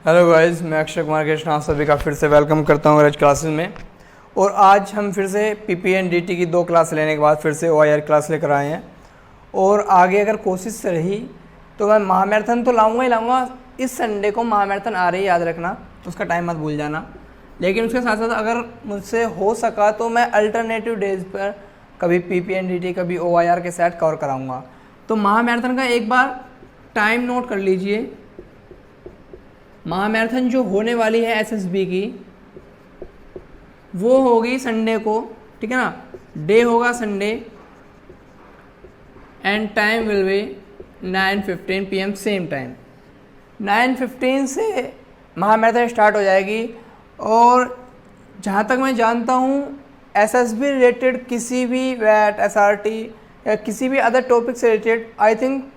Hello guys, मैं अक्षय कुमार कृष्ण आप सभी का फिर से वेलकम करता हूँ आज क्लासेस में। और आज हम फिर से पीपीएनडीटी की 2 क्लास लेने के बाद फिर से ओआईआर क्लास लेकर आए हैं। और आगे अगर कोशिश रही तो मैं महामैराथन तो लाऊंगा ही लाऊंगा। इस संडे को महामैराथन आ रही है, याद रखना, उसका टाइम मत भूल जाना। लेकिन उसके साथ साथ अगर मुझसे हो सका तो मैं अल्टरनेटिव डेज पर कभी पीपीएनडीटी कभी ओआईआर के सेट कवर कराऊँगा। तो महामैराथन का एक बार टाइम नोट कर लीजिए। महामैराथन जो होने वाली है एसएसबी की वो होगी संडे को, ठीक है ना। डे होगा Sunday and time will be 9:15 PM same time. 9:15 से महामैराथन स्टार्ट हो जाएगी। और जहाँ तक मैं जानता हूँ एसएसबी रिलेटेड किसी भी वैट एसआरटी या किसी भी अदर टॉपिक से रिलेटेड आई थिंक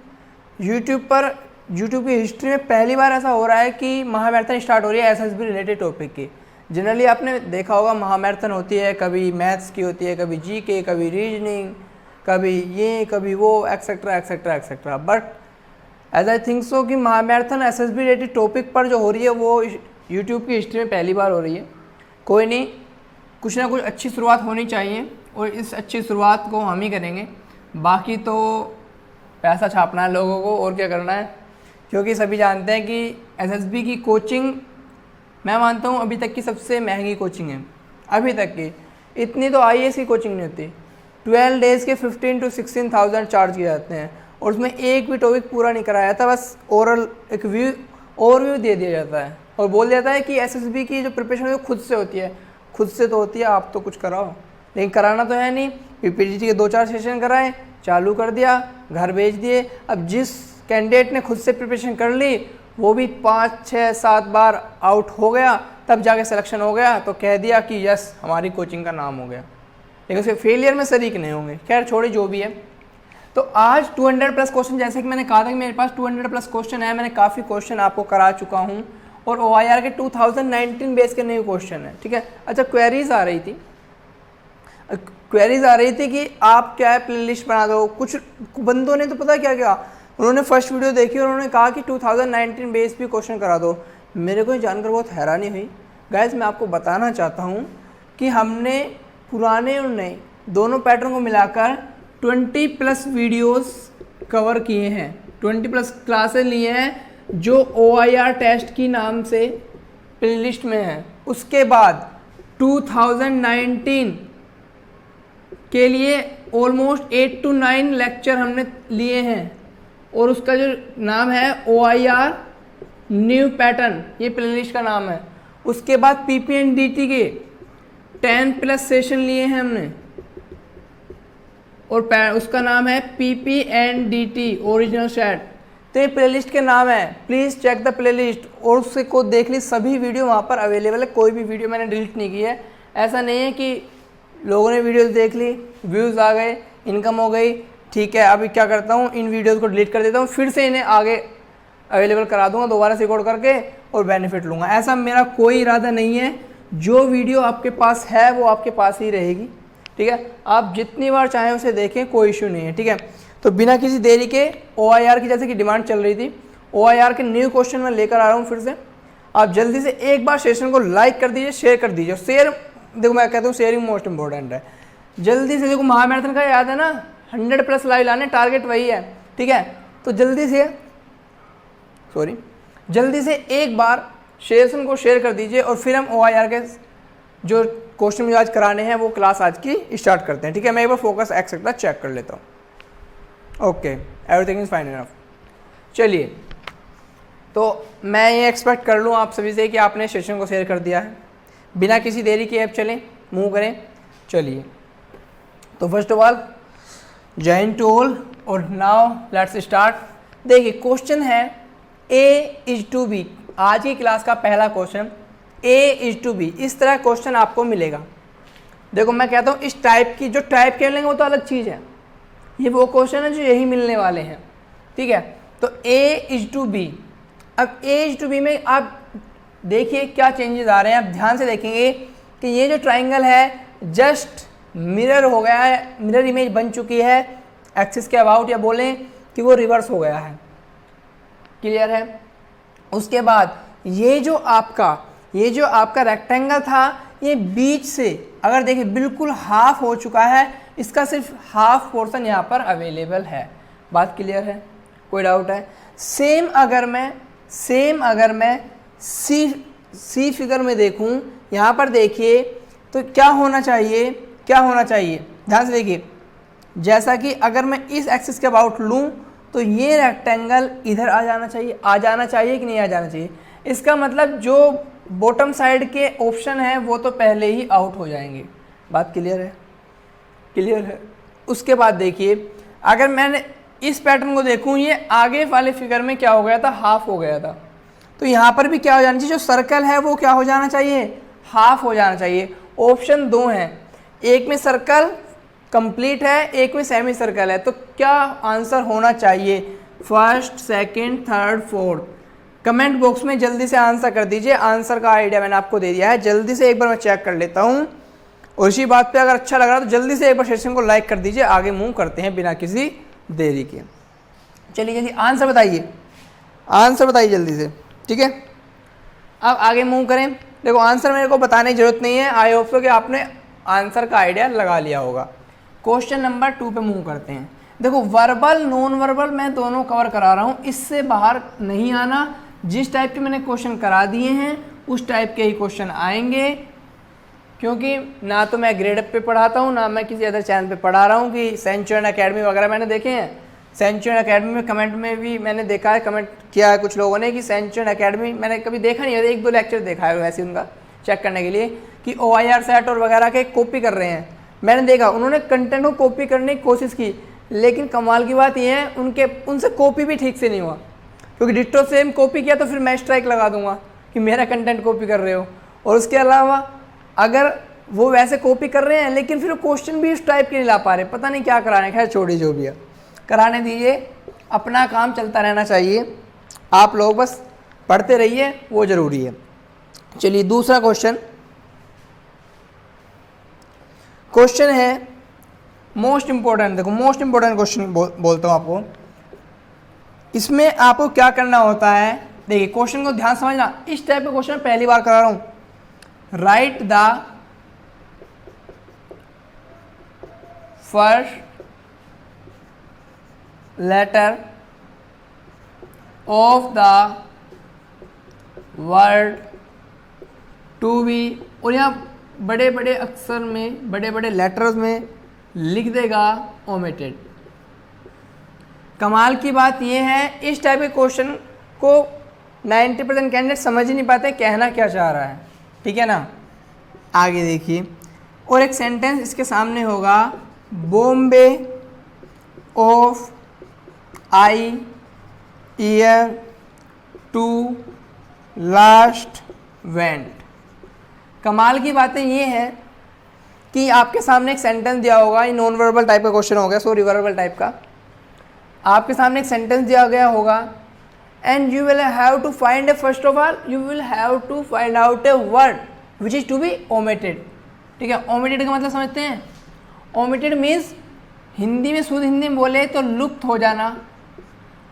यूट्यूब की हिस्ट्री में पहली बार ऐसा हो रहा है कि महामैराथन स्टार्ट हो रही है एसएसबी रिलेटेड टॉपिक की। जनरली आपने देखा होगा महामैराथन होती है, कभी मैथ्स की होती है, कभी जीके, कभी रीजनिंग, कभी ये कभी वो etcetera etcetera etcetera. But as I think so कि महामैराथन एसएसबी रिलेटेड टॉपिक पर जो हो रही है वो यूट्यूब की हिस्ट्री में पहली बार हो रही है। कोई नहीं, कुछ ना कुछ अच्छी शुरुआत होनी चाहिए और इस अच्छी शुरुआत को हम ही करेंगे। बाकी तो पैसा छापना है लोगों को, और क्या करना है, क्योंकि सभी जानते हैं कि एसएसबी की कोचिंग मैं मानता हूँ अभी तक की सबसे महंगी कोचिंग है। अभी तक की इतनी तो आईएएस की कोचिंग नहीं होती। 12 डेज़ के 15 to 16,000 चार्ज किए जाते हैं और उसमें एक भी टॉपिक पूरा नहीं कराया जाता। बस ओरल एक ओवरव्यू दे दिया जाता है और बोल जाता है कि एसएसबी की जो प्रिपरेशन है वो खुद से होती है। खुद से तो होती है, आप तो कुछ कराओ, लेकिन कराना तो है नहीं। पीपीटीटी के 2-4 सेशन कराए, चालू कर दिया, घर भेज दिए। अब जिस कैंडिडेट ने खुद से प्रिपरेशन कर ली वो भी 5, 6, 7 बार आउट हो गया, तब जाके सिलेक्शन हो गया तो कह दिया कि यस हमारी कोचिंग का नाम हो गया, लेकिन उसके फेलियर में शरीक नहीं होंगे। खैर छोड़िए, जो भी है। तो आज 200+ क्वेश्चन, जैसे कि मैंने कहा था कि मेरे पास 200+ क्वेश्चन है, मैंने काफ़ी क्वेश्चन आपको करा चुका हूँ और ओआईआर के 2019 बेस के न्यू क्वेश्चन है, ठीक है। अच्छा, क्वेरीज आ रही थी कि आप क्या है प्लेलिस्ट बना दो। कुछ बंदों ने तो पता क्या क्या, उन्होंने फर्स्ट वीडियो देखी और उन्होंने कहा कि 2019 बेस भी क्वेश्चन करा दो। मेरे को जानकर बहुत हैरानी हुई। गाइस, मैं आपको बताना चाहता हूँ कि हमने पुराने और नए दोनों पैटर्न को मिलाकर 20+ वीडियोस कवर किए हैं, 20+ क्लासेस लिए हैं जो ओआईआर टेस्ट की नाम से प्लेलिस्ट में है। उसके बाद 2019 के लिए ऑलमोस्ट 8 to 9 लेक्चर हमने लिए हैं और उसका जो नाम है ओआईआर न्यू पैटर्न, ये प्लेलिस्ट का नाम है। उसके बाद पीपीएनडीटी के 10+ सेशन लिए हैं हमने और उसका नाम है पीपीएनडीटी ओरिजिनल सेट। तो ये प्लेलिस्ट के नाम है, प्लीज़ चेक द प्लेलिस्ट। और उससे को देख ली, सभी वीडियो वहाँ पर अवेलेबल है, कोई भी वीडियो मैंने डिलीट नहीं की है। ऐसा नहीं है कि लोगों ने वीडियोस देख ली, व्यूज़ आ गए, इनकम हो गई, ठीक है अभी क्या करता हूँ इन वीडियोस को डिलीट कर देता हूँ, फिर से इन्हें आगे अवेलेबल करा दूंगा दोबारा से रिकॉर्ड करके और बेनिफिट लूँगा। ऐसा मेरा कोई इरादा नहीं है। जो वीडियो आपके पास है वो आपके पास ही रहेगी, ठीक है। आप जितनी बार चाहें उसे देखें, कोई इशू नहीं है, ठीक है। तो बिना किसी देरी के ओआईआर की जैसे कि डिमांड चल रही थी, ओआईआर के न्यू क्वेश्चन मैं लेकर आ रहा हूँ फिर से। आप जल्दी से एक बार सेशन को लाइक कर दीजिए, शेयर कर दीजिए। शेयर, देखो मैं कहता हूँ शेयरिंग मोस्ट इंपॉर्टेंट है। जल्दी से, देखो महामैराथन का याद है ना, 100+ लाइव लाने, टारगेट वही है, ठीक है। तो जल्दी से एक बार सेशन को शेयर कर दीजिए और फिर हम ओआईआर के जो क्वेश्चन मुझे आज कराने हैं वो क्लास आज की स्टार्ट करते हैं, ठीक है। मैं एक बार फोकस एक्सेट्रा चेक कर लेता हूँ। Okay, everything is fine enough. चलिए, तो मैं ये एक्सपेक्ट कर लूँ आप सभी से कि आपने सेशन को शेयर कर दिया है। बिना किसी देरी के अब चलें, मूव करें। चलिए, तो फर्स्ट ऑफ ऑल जय हिंद टू ऑल और नाउ लेट्स स्टार्ट। देखिए, क्वेश्चन है A:B। आज की क्लास का पहला क्वेश्चन A:B। इस तरह क्वेश्चन आपको मिलेगा। देखो मैं कहता हूँ इस टाइप की, जो टाइप के मिलेंगे वो तो अलग चीज़ है, ये वो क्वेश्चन है जो यही मिलने वाले हैं, ठीक है। तो A:B। अब A:B में आप देखिए क्या चेंजेस आ रहे हैं। आप ध्यान से देखेंगे कि ये जो ट्राइंगल है जस्ट मिरर हो गया है, मिरर इमेज बन चुकी है एक्सिस के अबाउट, या बोलें कि वो रिवर्स हो गया है। क्लियर है। उसके बाद ये जो आपका रेक्टेंगल था, ये बीच से अगर देखिए बिल्कुल हाफ हो चुका है, इसका सिर्फ हाफ पोर्शन यहाँ पर अवेलेबल है। बात क्लियर है? कोई डाउट है? सेम अगर मैं सी फिगर में देखूं, यहाँ पर देखिए तो क्या होना चाहिए, ध्यान से देखिए। जैसा कि अगर मैं इस एक्सिस के अबाउट लूँ तो ये रेक्टेंगल इधर आ जाना चाहिए कि नहीं आ जाना चाहिए। इसका मतलब जो बॉटम साइड के ऑप्शन हैं वो तो पहले ही आउट हो जाएंगे। बात क्लियर है? उसके बाद देखिए, अगर मैंने इस पैटर्न को देखूं, ये आगे वाले फिगर में क्या हो गया था, हाफ हो गया था। तो यहाँ पर भी क्या हो जाना चाहिए, जो सर्कल है वो क्या हो जाना चाहिए, हाफ हो जाना चाहिए। ऑप्शन 2 हैं, एक में सर्कल कंप्लीट है, एक में सेमी सर्कल है। तो क्या आंसर होना चाहिए, first, second, third, fourth? Comment box में जल्दी से आंसर कर दीजिए। आंसर का आइडिया मैंने आपको दे दिया है, जल्दी से एक बार मैं चेक कर लेता हूँ। और इसी बात पे अगर अच्छा लग रहा तो जल्दी से एक बार सेशन को लाइक कर दीजिए। आगे मूव करते हैं बिना किसी देरी के। चलिए जल्दी आंसर बताइए जल्दी से, ठीक है। अब आगे मूव करें। देखो आंसर मेरे को बताने की जरूरत नहीं है, आई होप सो कि आपने आंसर का आइडिया लगा लिया होगा। क्वेश्चन नंबर 2 पे मूव करते हैं। देखो वर्बल नॉन वर्बल मैं दोनों कवर करा रहा हूँ, इससे बाहर नहीं आना। जिस टाइप के मैंने क्वेश्चन करा दिए हैं उस टाइप के ही क्वेश्चन आएंगे, क्योंकि ना तो मैं ग्रेड अप पे पढ़ाता हूँ, ना मैं किसी अदर चैनल पे पढ़ा रहा हूँ कि सेंचुरियन एकेडमी वगैरह मैंने देखे हैं। सेंचुरियन एकेडमी में कमेंट में भी मैंने देखा है, कमेंट किया है कुछ लोगों ने कि सेंचुरियन एकेडमी मैंने कभी देखा नहीं है, 1-2 लेक्चर देखा है वैसे उनका चेक करने के लिए कि OIR सेट और वगैरह के कॉपी कर रहे हैं। मैंने देखा उन्होंने कंटेंट को कॉपी करने की कोशिश की, लेकिन कमाल की बात यह है उनसे कॉपी भी ठीक से नहीं हुआ, क्योंकि डिट्टो सेम कॉपी किया तो फिर मैं स्ट्राइक लगा दूंगा कि मेरा कंटेंट कॉपी कर रहे हो। और उसके अलावा अगर वो वैसे कॉपी कर रहे हैं लेकिन फिर क्वेश्चन भी उस टाइप के नहीं ला पा रहे, पता नहीं क्या कराने। खैर छोड़िए, जो भी है कराने दीजिए, अपना काम चलता रहना चाहिए। आप लोग बस पढ़ते रहिए, वो ज़रूरी है। चलिए दूसरा क्वेश्चन है मोस्ट इंपॉर्टेंट। देखो मोस्ट इंपॉर्टेंट क्वेश्चन बोलता हूँ आपको। इसमें आपको क्या करना होता है, देखिए क्वेश्चन को ध्यान समझना। इस टाइप का क्वेश्चन पहली बार करा रहा हूँ। Write the first letter of the word to be, और यहाँ बड़े बड़े अक्षर में बड़े बड़े लेटर्स में लिख देगा ओमिटेड। कमाल की बात यह है, इस टाइप के क्वेश्चन को 90% कैंडिडेट समझ ही नहीं पाते कहना क्या चाह रहा है, ठीक है ना। आगे देखिए, और एक सेंटेंस इसके सामने होगा, Bombay of I year to last went. कमाल की बातें ये हैं कि आपके सामने एक सेंटेंस दिया होगा, ये नॉन वर्बल टाइप का क्वेश्चन हो गया, सॉरी वर्बल टाइप का। आपके सामने एक सेंटेंस दिया गया होगा and you will have to find a, first of all you will have to find out a word which is to be omitted, ठीक है। ओमिटेड का मतलब समझते हैं? ओमिटेड मीन्स हिंदी में, शुद्ध हिंदी में बोले तो लुप्त हो जाना,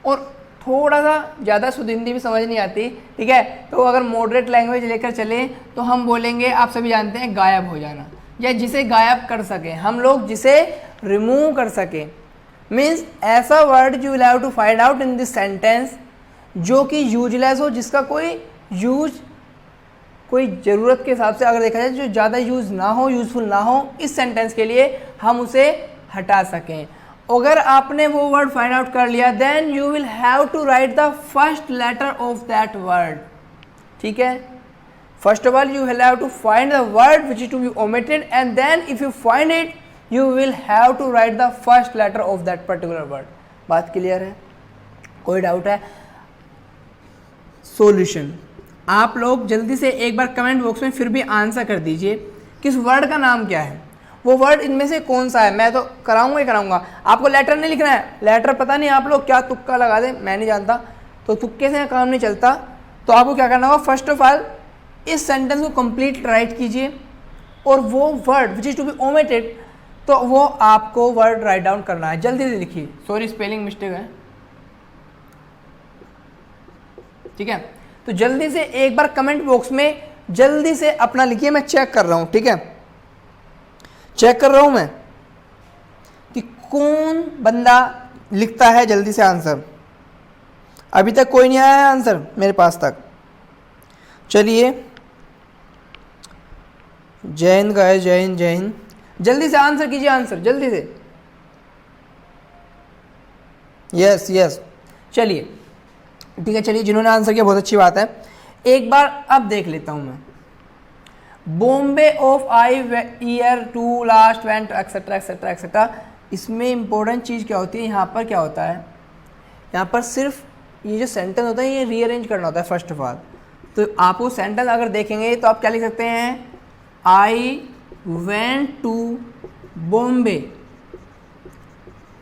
और थोड़ा सा ज़्यादा शुद्ध हिंदी भी समझ नहीं आती, ठीक है। तो अगर मॉडरेट लैंग्वेज लेकर चले तो हम बोलेंगे, आप सभी जानते हैं, गायब हो जाना, या जिसे गायब कर सके हम लोग, जिसे रिमूव कर सके। मीन्स ऐसा word you will have to find out in this sentence जो कि यूजलेस हो, जिसका कोई ज़रूरत के हिसाब से अगर देखा जाए जो ज़्यादा यूज़ ना हो, यूज़फुल ना हो, इस सेंटेंस के लिए हम उसे हटा सकें। अगर आपने वो वर्ड फाइंड आउट कर लिया, then you will have to write the first letter of that word, ठीक है। First of all you will have to find the word which is to be omitted, and then if you find it you will have to write the first letter of that particular word. बात clear है? कोई doubt है? Solution आप लोग जल्दी से एक बार comment box में फिर भी आंसर कर दीजिए, किस वर्ड का नाम क्या है, वो वर्ड इनमें से कौन सा है। मैं तो कराऊंगा ही कराऊंगा, आपको लेटर नहीं लिखना है। लेटर पता नहीं आप लोग क्या तुक्का लगा दे, मैं नहीं जानता, तो तुक्के से काम नहीं चलता। तो आपको क्या करना होगा, फर्स्ट ऑफ ऑल इस सेंटेंस को कंप्लीट राइट कीजिए, और वो word which is to be omitted, तो वो आपको वर्ड राइट डाउन करना है। जल्दी से लिखिए, सॉरी स्पेलिंग मिस्टेक है, ठीक है। तो जल्दी से एक बार कमेंट बॉक्स में जल्दी से अपना लिखिए, मैं चेक कर रहा हूँ, ठीक है, चेक कर रहा हूँ मैं कि कौन बंदा लिखता है जल्दी से आंसर। अभी तक कोई नहीं आया है आंसर मेरे पास तक। चलिए, जय हिंद गाइस, जय हिंद, जय हिंद। जल्दी से आंसर कीजिए, आंसर जल्दी से। यस यस, चलिए ठीक है, चलिए जिन्होंने आंसर किया बहुत अच्छी बात है। एक बार अब देख लेता हूं मैं, Bombay of I year to last went etcetera etcetera etcetera. इसमें इंपॉर्टेंट चीज़ क्या होती है, यहाँ पर क्या होता है, यहाँ पर सिर्फ ये जो सेंटेंस होता है ये रीअरेंज करना होता है फर्स्ट ऑफ ऑल। तो आप वो सेंटेंस अगर देखेंगे तो आप क्या लिख सकते हैं, I went to Bombay.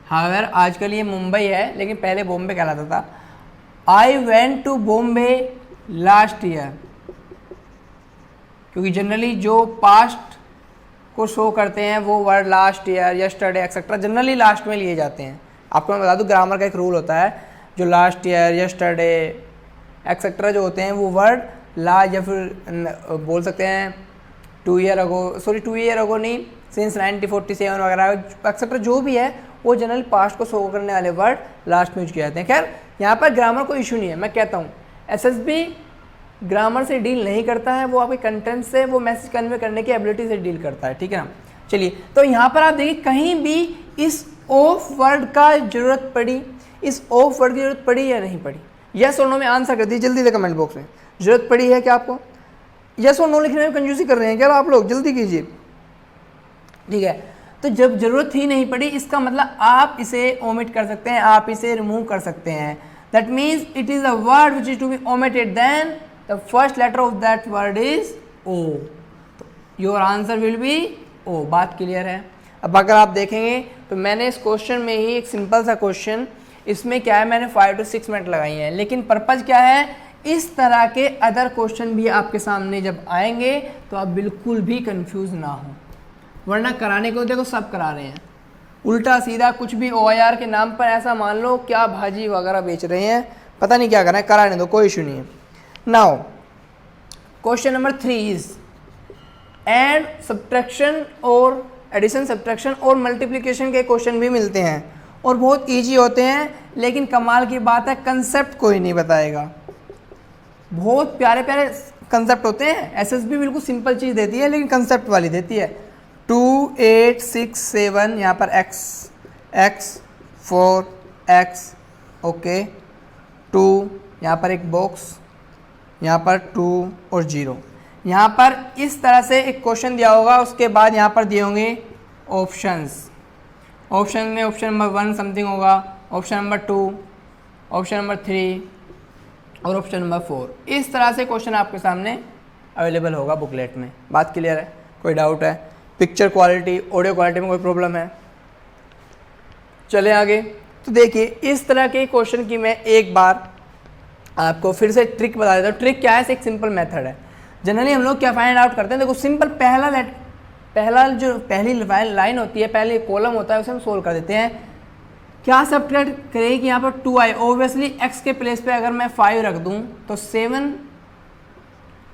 However आजकल ये मुंबई है, लेकिन पहले बॉम्बे कहलाता था। I went to Bombay last year, क्योंकि जनरली जो पास्ट को शो करते हैं वो word last year, yesterday etcetera generally last में लिए जाते हैं। आपको मैं बता दूं, ग्रामर का एक रूल होता है, जो लास्ट ईयर, यस्टरडे एक्सेट्रा जो होते हैं वो वर्ड या फिर बोल सकते हैं 2 ईयर अगो नहीं, सिंस 1947 वगैरह एक्सेट्रा जो भी है वो जनरली पास्ट को शो करने वाले वर्ड लास्ट में यूज किए जाते हैं। खैर यहाँ पर ग्रामर कोई इशू नहीं है, मैं कहता हूँ एसएसबी ग्रामर से डील नहीं करता है, वो आपके कंटेंट से, वो मैसेज कन्वे करने की एबिलिटी से डील करता है, ठीक है ना। चलिए, तो यहाँ पर आप देखिए कहीं भी इस ऑफ वर्ड का जरूरत पड़ी, इस ऑफ वर्ड की जरूरत पड़ी या नहीं पड़ी, यस और नो में आंसर कर दीजिए जल्दी से कमेंट बॉक्स में। जरूरत पड़ी है क्या आपको? यस और नो लिखने में कंजूसी कर रहे हैं क्या आप लोग? जल्दी कीजिए, ठीक है। तो जब जरूरत ही नहीं पड़ी, इसका मतलब आप इसे ओमिट कर सकते हैं, आप इसे रिमूव कर सकते हैं। That means it is a word which is to be omitted, then the first letter of that word is O, your answer will be O. बात क्लियर है? अब अगर आप देखेंगे तो मैंने इस क्वेश्चन में ही एक सिंपल सा क्वेश्चन, इसमें क्या है, मैंने 5 to 6 मिनट लगाई हैं, लेकिन पर्पज़ क्या है, इस तरह के अदर क्वेश्चन भी आपके सामने जब आएंगे तो आप बिल्कुल भी कंफ्यूज ना हो, वरना कराने को देखो सब करा रहे हैं, उल्टा सीधा कुछ भी OIR के नाम पर ऐसा मान लो क्या भाजी वगैरह बेच रहे हैं, पता नहीं क्या करना है, कराने दो, कोई इशू नहीं है। Now question number 3 is add, subtraction और एडिशन, सब्ट्रैक्शन और मल्टीप्लिकेशन के क्वेश्चन भी मिलते हैं और बहुत इजी होते हैं, लेकिन कमाल की बात है कंसेप्ट कोई नहीं बताएगा। बहुत प्यारे प्यारे कंसेप्ट होते हैं, एसएसबी बिल्कुल सिंपल चीज़ देती है लेकिन कंसेप्ट वाली देती है। 2 8 6 7 यहाँ पर x 4 x ओके, 2 यहाँ पर एक बॉक्स, यहाँ पर 2 और 0। यहाँ पर इस तरह से एक क्वेश्चन दिया होगा, उसके बाद यहाँ पर दिए होंगे ऑप्शंस। ऑप्शन में ऑप्शन नंबर 1 समथिंग होगा, ऑप्शन नंबर 2, ऑप्शन नंबर 3 और ऑप्शन नंबर 4। इस तरह से क्वेश्चन आपके सामने अवेलेबल होगा बुकलेट में। बात क्लियर है? कोई डाउट है? पिक्चर क्वालिटी, ऑडियो क्वालिटी में कोई प्रॉब्लम है? चले आगे। तो देखिए इस तरह के क्वेश्चन की मैं एक बार आपको फिर से ट्रिक बता देता हूँ। ट्रिक क्या है? एक सिंपल मेथड है। जनरली हम लोग क्या फाइंड आउट करते हैं, देखो सिंपल पहली लाइन होती है, पहले कॉलम होता है, उसे हम सोल्व कर देते हैं। क्या सब्ट्रैक्ट करें कि यहाँ पर 2 आए, ओबियसली x के प्लेस पे अगर मैं 5 रख दूँ तो 7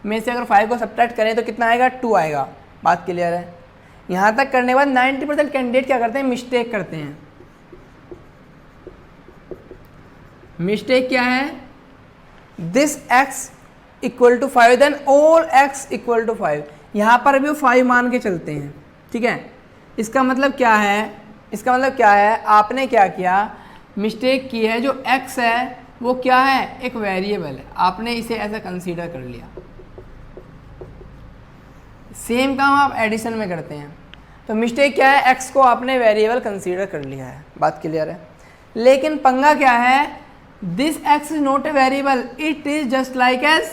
में से अगर 5 को सब्ट्रैक्ट करें तो कितना आएगा? 2 आएगा। बात क्लियर है? यहाँ तक करने के बाद 90% कैंडिडेट क्या करते हैं? मिस्टेक करते हैं। मिस्टेक क्या है? This x equal to 5 then all x equal to 5। यहाँ पर भी वो 5 मान के चलते हैं, ठीक है। इसका मतलब क्या है? इसका मतलब क्या है, आपने क्या किया, मिस्टेक की है। जो x है वो क्या है? एक वेरिएबल है, आपने इसे ऐसा कंसीडर कर लिया। सेम काम आप एडिशन में करते हैं, तो मिस्टेक क्या है, x को आपने वेरिएबल कंसीडर कर लिया है। बात क्लियर है? लेकिन पंगा क्या है, this x is not a variable, it is just like as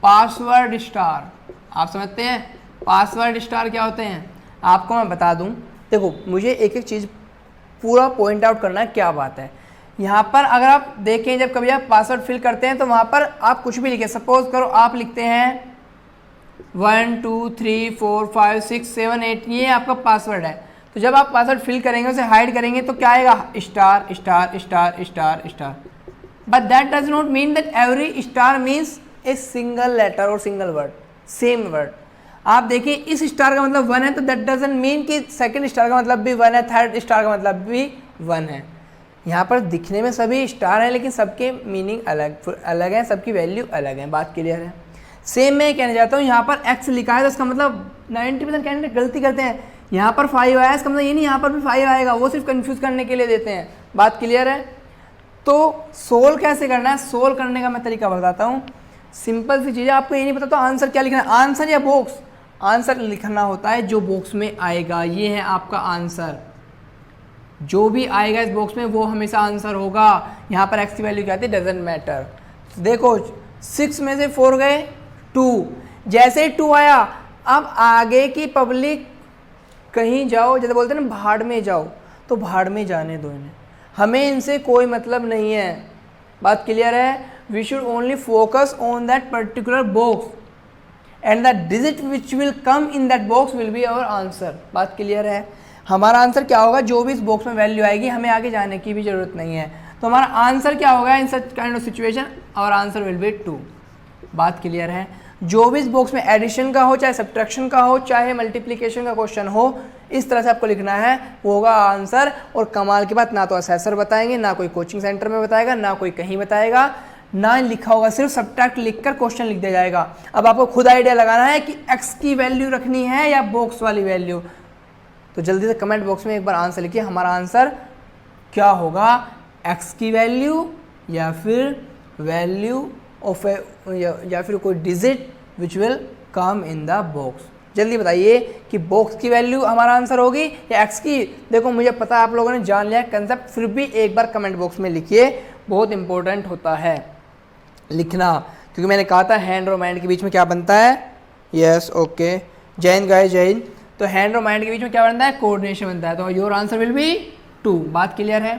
password star. आप समझते हैं पासवर्ड स्टार क्या होते हैं? आपको मैं बता दूं, देखो मुझे एक एक चीज़ पूरा पॉइंट आउट करना है, क्या बात है। यहाँ पर अगर आप देखें, जब कभी आप पासवर्ड फिल करते हैं तो वहाँ पर आप कुछ भी लिखें। सपोज करो आप लिखते हैं 1 2 3 4 5 6 7 8, ये आपका पासवर्ड है। तो जब आप पासवर्ड फिल करेंगे, उसे हाइड करेंगे तो क्या आएगा? Star star star star star. But that does not mean that every star means a single letter और सिंगल वर्ड, सेम वर्ड। आप देखिए इस स्टार का मतलब 1 है, तो दैट डजंट मीन कि सेकंड स्टार का मतलब भी 1 है, थर्ड स्टार का मतलब भी 1 है। यहाँ पर दिखने में सभी स्टार हैं, लेकिन सबके मीनिंग अलग अलग है, सबकी वैल्यू अलग है। बात क्लियर है? सेम मैं कहना चाहता हूँ, यहाँ पर x लिखा है तो इसका मतलब 90% कैंडिडेट गलती करते हैं। यहाँ पर 5 आया, इसका मतलब ये नहीं यहाँ पर भी 5 आएगा, वो सिर्फ कंफ्यूज करने के लिए देते हैं। बात क्लियर है? तो सोल्व कैसे करना है, सोल्व करने का मैं तरीका बताता हूँ। सिंपल सी चीज़ है, आपको ये नहीं पता तो आंसर क्या लिखना है, आंसर या बॉक्स। आंसर लिखना होता है जो बॉक्स में आएगा, ये है आपका आंसर। जो भी आएगा इस बॉक्स में वो हमेशा आंसर होगा। यहाँ पर x की वैल्यू क्या आती है, डजेंट मैटर। देखो 6 में से 4 गए 2, जैसे ही 2 आया, अब आगे की पब्लिक कहीं जाओ, जैसे बोलते हैं ना भाड़ में जाओ, तो भाड़ में जाने दो इन्हें, हमें इनसे कोई मतलब नहीं है। बात क्लियर है? We should only focus on that particular box and the digit which will come in that box will be our answer. बात क्लियर है? हमारा आंसर क्या होगा, जो भी इस बॉक्स में वैल्यू आएगी, हमें आगे जाने की भी जरूरत नहीं है। तो हमारा आंसर क्या होगा in such kind of situation, our answer will be 2। बात क्लियर है? जो भी इस बॉक्स में एडिशन का हो, चाहे सब्ट्रैक्शन का हो, चाहे मल्टीप्लिकेशन का क्वेश्चन हो, इस तरह से आपको लिखना है, वो होगा आंसर। और कमाल की बात, ना तो असेसर बताएंगे, ना कोई कोचिंग सेंटर में बताएगा, ना कोई कहीं बताएगा, ना लिखा होगा, सिर्फ सब्ट्रैक्ट लिखकर क्वेश्चन लिख दिया जाएगा। अब आपको खुद आइडिया लगाना है कि x की वैल्यू रखनी है या बॉक्स वाली वैल्यू। तो जल्दी से कमेंट बॉक्स में एक बार आंसर लिखिए, हमारा आंसर क्या होगा, x की वैल्यू या फिर वैल्यू ऑफ या फिर कोई digit which will come in the box. जल्दी बताइए कि बॉक्स की वैल्यू हमारा आंसर होगी या x की। देखो मुझे पता है आप लोगों ने जान लिया कंसेप्ट, फिर भी एक बार कमेंट बॉक्स में लिखिए, बहुत इंपॉर्टेंट होता है लिखना, क्योंकि मैंने कहा था हैंड और माइंड के बीच में क्या बनता है। यस ओके, जय हिंद गाइस, जय हिंद। तो हैंड और माइंड के बीच में क्या बनता है, कोऑर्डिनेशन बनता है। तो योर आंसर विल बी 2। बात क्लियर है?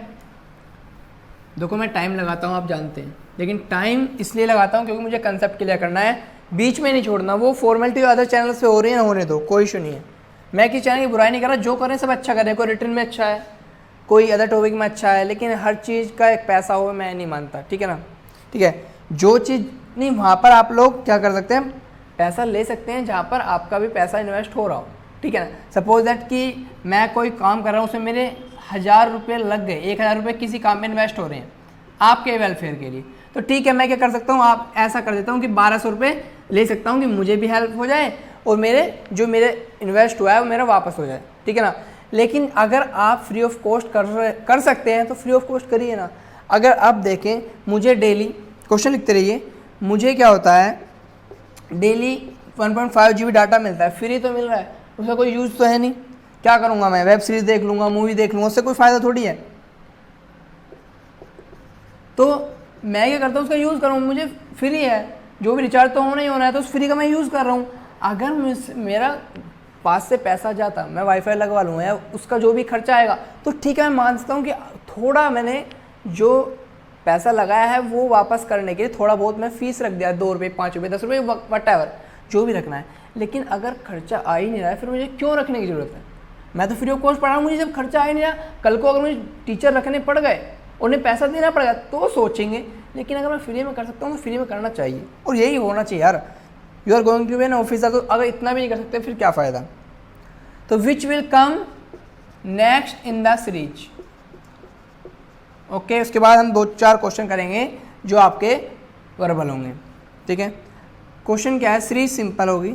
देखो मैं टाइम लगाता हूँ, आप जानते हैं, लेकिन टाइम इसलिए लगाता हूँ क्योंकि मुझे कंसेप्ट क्लियर करना है, बीच में नहीं छोड़ना। वो फॉर्मेलिटी अदर चैनल्स पे हो रही है ना, होने दो, कोई इशू नहीं है। मैं किसी चैनल की बुराई नहीं कर रहा, जो करें सब अच्छा करें। कोई रिटर्न में अच्छा है, कोई अदर टॉपिक में अच्छा है, लेकिन हर चीज़ का एक पैसा हो मैं नहीं मानता, ठीक है ना। ठीक है, जो चीज़ नहीं वहाँ पर आप लोग क्या कर सकते हैं, पैसा ले सकते हैं जहाँ पर आपका भी पैसा इन्वेस्ट हो रहा हो, ठीक है ना। सपोज दैट कि मैं कोई काम कर रहा हूँ, उसमें मेरे 1000 रुपये लग गए, 1000 रुपये किसी काम में इन्वेस्ट हो रहे हैं आपके वेलफेयर के लिए, तो ठीक है, मैं क्या कर सकता हूँ, आप ऐसा कर देता हूँ कि 1200 रुपये ले सकता हूँ कि मुझे भी हेल्प हो जाए और मेरे इन्वेस्ट हुआ है वो मेरा वापस हो जाए, ठीक है ना। लेकिन अगर आप फ्री ऑफ कॉस्ट कर सकते हैं तो फ्री ऑफ कॉस्ट करिए ना। अगर आप देखें, मुझे डेली क्वेश्चन लिखते रहिए, मुझे क्या होता है डेली 1.5 GB डाटा मिलता है, फ्री तो मिल रहा है, उसका कोई यूज़ तो है नहीं। क्या करूँगा मैं, वेब सीरीज़ देख लूँगा, मूवी देख लूँगा, उससे कोई फ़ायदा थोड़ी है। तो मैं क्या करता हूँ, उसका यूज़ करूँ, मुझे फ्री है, जो भी रिचार्ज तो होना ही होना है, तो उस फ्री का मैं यूज़ कर रहा हूँ। अगर मेरा पास से पैसा जाता, मैं वाईफाई लगवा लूँगा या उसका जो भी खर्चा आएगा, तो ठीक है, मैं मानता हूँ कि थोड़ा मैंने जो पैसा लगाया है वो वापस करने के लिए थोड़ा बहुत मैं फ़ीस रख दिया, 2 रुपये 5 रुपये 10 रुपये वटएवर जो भी रखना है। लेकिन अगर खर्चा आ ही नहीं रहा है, फिर मुझे क्यों रखने की ज़रूरत है। मैं तो फ्री ऑफ कॉस्ट पढ़ रहा हूँ, मुझे जब खर्चा आ ही नहीं रहा, कल को अगर मुझे टीचर रखने पड़ गए, उन्हें पैसा देना पड़ेगा तो सोचेंगे। लेकिन अगर मैं फ्री में कर सकता हूँ तो फ्री में करना चाहिए, और यही होना चाहिए यार। You are going to be an officer, तो अगर इतना भी नहीं कर सकते फिर क्या फ़ायदा। तो विच will come next in the series. Okay, उसके बाद हम 2-4 क्वेश्चन करेंगे जो आपके वर्बल होंगे, ठीक है। क्वेश्चन क्या है, सीरीज सिंपल होगी।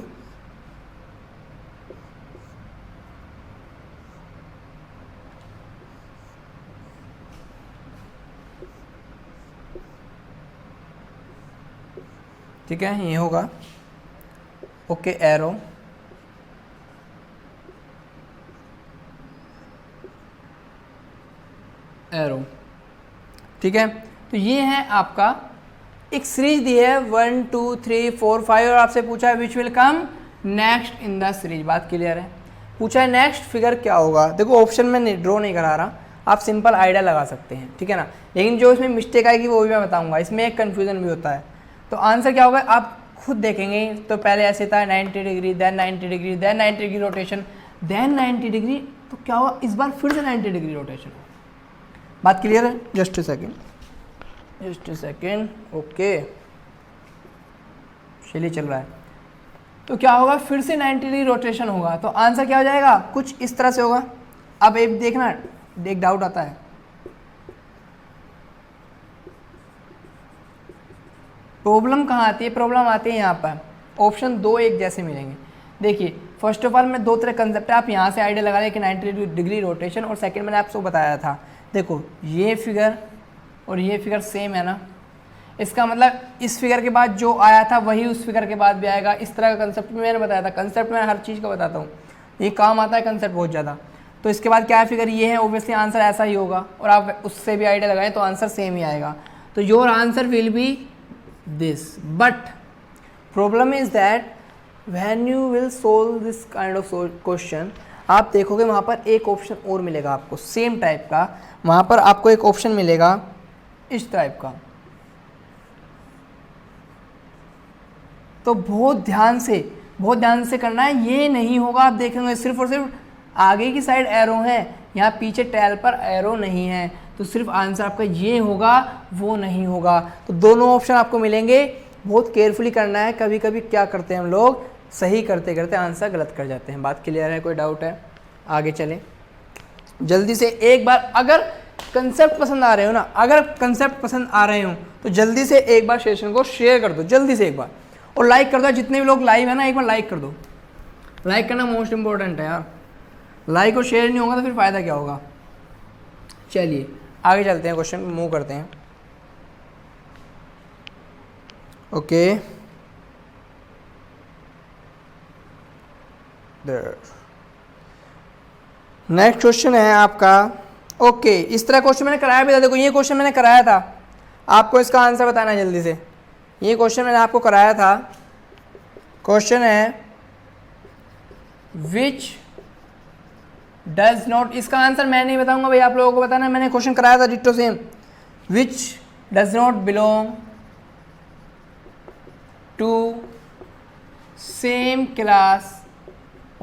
ठीक है, ये होगा ओके, एरो, एरो, ठीक है। तो ये है आपका एक सीरीज दी है 1 2 3 4 5 और आपसे पूछा है विच will come next in the series. बात क्लियर है? पूछा है नेक्स्ट फिगर क्या होगा। देखो ऑप्शन में ड्रॉ नहीं करा रहा, आप सिंपल आइडिया लगा सकते हैं, ठीक है ना। लेकिन जो इसमें मिस्टेक आएगी वो भी मैं बताऊंगा, इसमें एक कन्फ्यूजन भी होता है। तो आंसर क्या होगा आप खुद देखेंगे। तो पहले ऐसे था 90 degree, then 90 degree, then 90 degree rotation, then 90 degree, तो क्या हुआ इस बार फिर से 90 डिग्री रोटेशन। बात क्लियर है? Just a second. Just second, okay चलिए चल रहा है। तो क्या होगा, फिर से 90 डिग्री रोटेशन होगा, तो आंसर क्या हो जाएगा, कुछ इस तरह से होगा। अब एक देखना, एक डाउट आता है, प्रॉब्लम कहाँ आती है, प्रॉब्लम आती है यहाँ पर, ऑप्शन दो एक जैसे मिलेंगे। देखिए फर्स्ट ऑफ ऑल मैं दो तरह कंसेप्ट है, आप यहाँ से आइडिया लगा लें कि 90 डिग्री रोटेशन, और सेकंड मैंने आपको बताया था, देखो ये फिगर और ये फिगर सेम है ना, इसका मतलब इस फिगर के बाद जो आया था वही उस फिगर के बाद भी आएगा, इस तरह का कंसेप्ट मैंने बताया था। कंसेप्ट में हर चीज़ का बताता हूँ, ये काम आता है कंसेप्ट बहुत ज़्यादा। तो इसके बाद क्या है, फिगर ये है, ओब्वियसली आंसर ऐसा ही होगा, और आप उससे भी आइडिया लगाएं तो आंसर सेम ही आएगा। तो your answer will B this, but problem is that when you will solve this kind of question, आप देखोगे वहाँ पर एक ऑप्शन और मिलेगा आपको सेम टाइप का, वहाँ पर आपको एक ऑप्शन मिलेगा इस टाइप का। तो बहुत ध्यान से करना है, ये नहीं होगा आप देखेंगे सिर्फ और सिर्फ आगे की साइड एरो है, यहाँ पीछे टैल पर एरो नहीं है, तो सिर्फ आंसर आपका ये होगा, वो नहीं होगा। तो दोनों ऑप्शन आपको मिलेंगे, बहुत केयरफुली करना है। कभी कभी क्या करते हैं हम लोग, सही करते करते आंसर गलत कर जाते हैं। बात क्लियर है, कोई डाउट है, आगे चलें जल्दी से। एक बार अगर कंसेप्ट पसंद आ रहे हो ना, अगर कंसेप्ट पसंद आ रहे हो तो जल्दी से एक बार सेशन को शेयर कर दो, जल्दी से एक बार, और लाइक कर दो। जितने भी लोग लाइव है ना, एक बार लाइक कर दो, लाइक करना मोस्ट इंपॉर्टेंट है यार, लाइक और शेयर नहीं होगा तो फिर फ़ायदा क्या होगा। चलिए आगे चलते हैं, क्वेश्चन मूव करते हैं। ओके नेक्स्ट क्वेश्चन है आपका, ओके इस तरह क्वेश्चन मैंने कराया भी था, देखो ये क्वेश्चन मैंने कराया था, आपको इसका आंसर बताना है जल्दी से। ये क्वेश्चन मैंने आपको कराया था, क्वेश्चन है विच डज नॉट, इसका आंसर मैं नहीं बताऊंगा भाई, आप लोगों को बताना है, मैंने क्वेश्चन कराया था ditto same. Which does not belong to same class,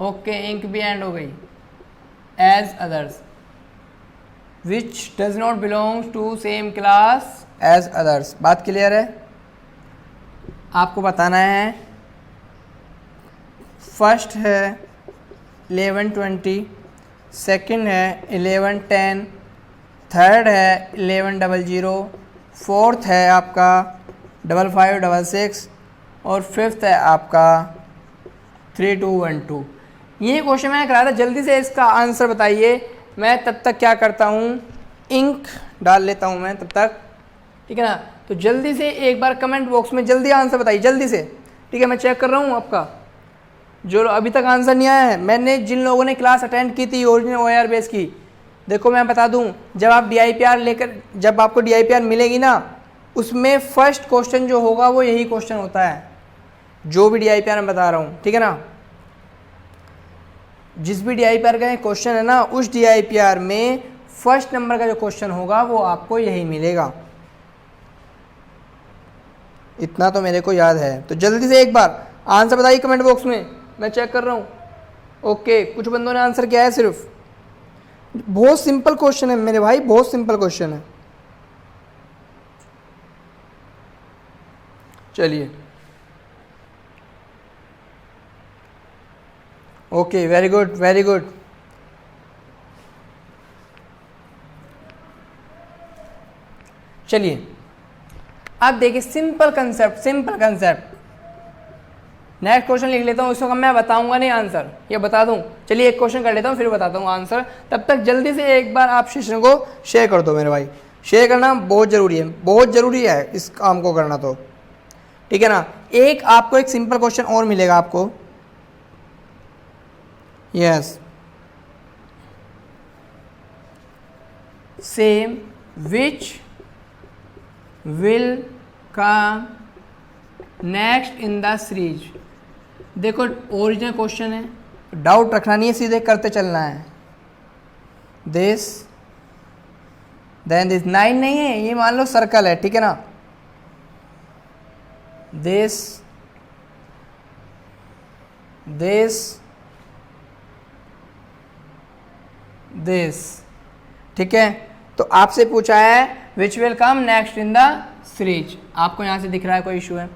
okay ink भी एंड हो गई, as others, which does not belong to same class as others. बात क्लियर है, आपको बताना है। फर्स्ट है 1120, सेकंड है 1110, थर्ड है 1100, फोर्थ है आपका 5566, और फिफ्थ है आपका 3212। ये क्वेश्चन मैंने कराया था, जल्दी से इसका आंसर बताइए। मैं तब तक क्या करता हूँ, इंक डाल लेता हूँ मैं तब तक, ठीक है ना। तो जल्दी से एक बार कमेंट बॉक्स में जल्दी आंसर बताइए, जल्दी से, ठीक है। मैं चेक कर रहा हूँ आपका, जो अभी तक आंसर नहीं आया है। मैंने जिन लोगों ने क्लास अटेंड की थी ओरिजिनल OER बेस की, देखो मैं बता दूं, जब आप DIPR लेकर, जब आपको DIPR मिलेगी ना, उसमें फर्स्ट क्वेश्चन जो होगा वो यही क्वेश्चन होता है, जो भी DIPR मैं बता रहा हूँ, ठीक है ना। जिस भी DIPR का क्वेश्चन है ना, उस DIPR में फर्स्ट नंबर का जो क्वेश्चन होगा वो आपको यही मिलेगा, इतना तो मेरे को याद है। तो जल्दी से एक बार आंसर बताइए कमेंट बॉक्स में, मैं चेक कर रहा हूँ। ओके कुछ बंदों ने आंसर किया है, सिर्फ बहुत सिंपल क्वेश्चन है मेरे भाई, बहुत सिंपल क्वेश्चन है। चलिए okay very good very good. चलिए अब देखिए simple concept, simple concept. Next question लिख लेता हूँ, इसको मैं बताऊंगा नहीं आंसर, ये बता दूं। चलिए एक क्वेश्चन कर लेता हूँ फिर बताता हूँ आंसर, तब तक जल्दी से एक बार आप सेशन को शेयर कर दो मेरे भाई। शेयर करना बहुत ज़रूरी है, बहुत ज़रूरी है इस काम को करना, तो ठीक है ना। एक आपको एक सिंपल क्वेश्चन और मिलेगा आपको, yes same which will come next in the series. देखो ओरिजिनल क्वेश्चन है, डाउट रखना नहीं है, सीधे करते चलना है। दिस देन दिस, 9 नहीं है, ये मान लो सर्कल है, ठीक है ना। दिस दिस दिस, ठीक है। तो आपसे पूछा है विच will come next in the series. आपको यहाँ से दिख रहा है कोई इशू है,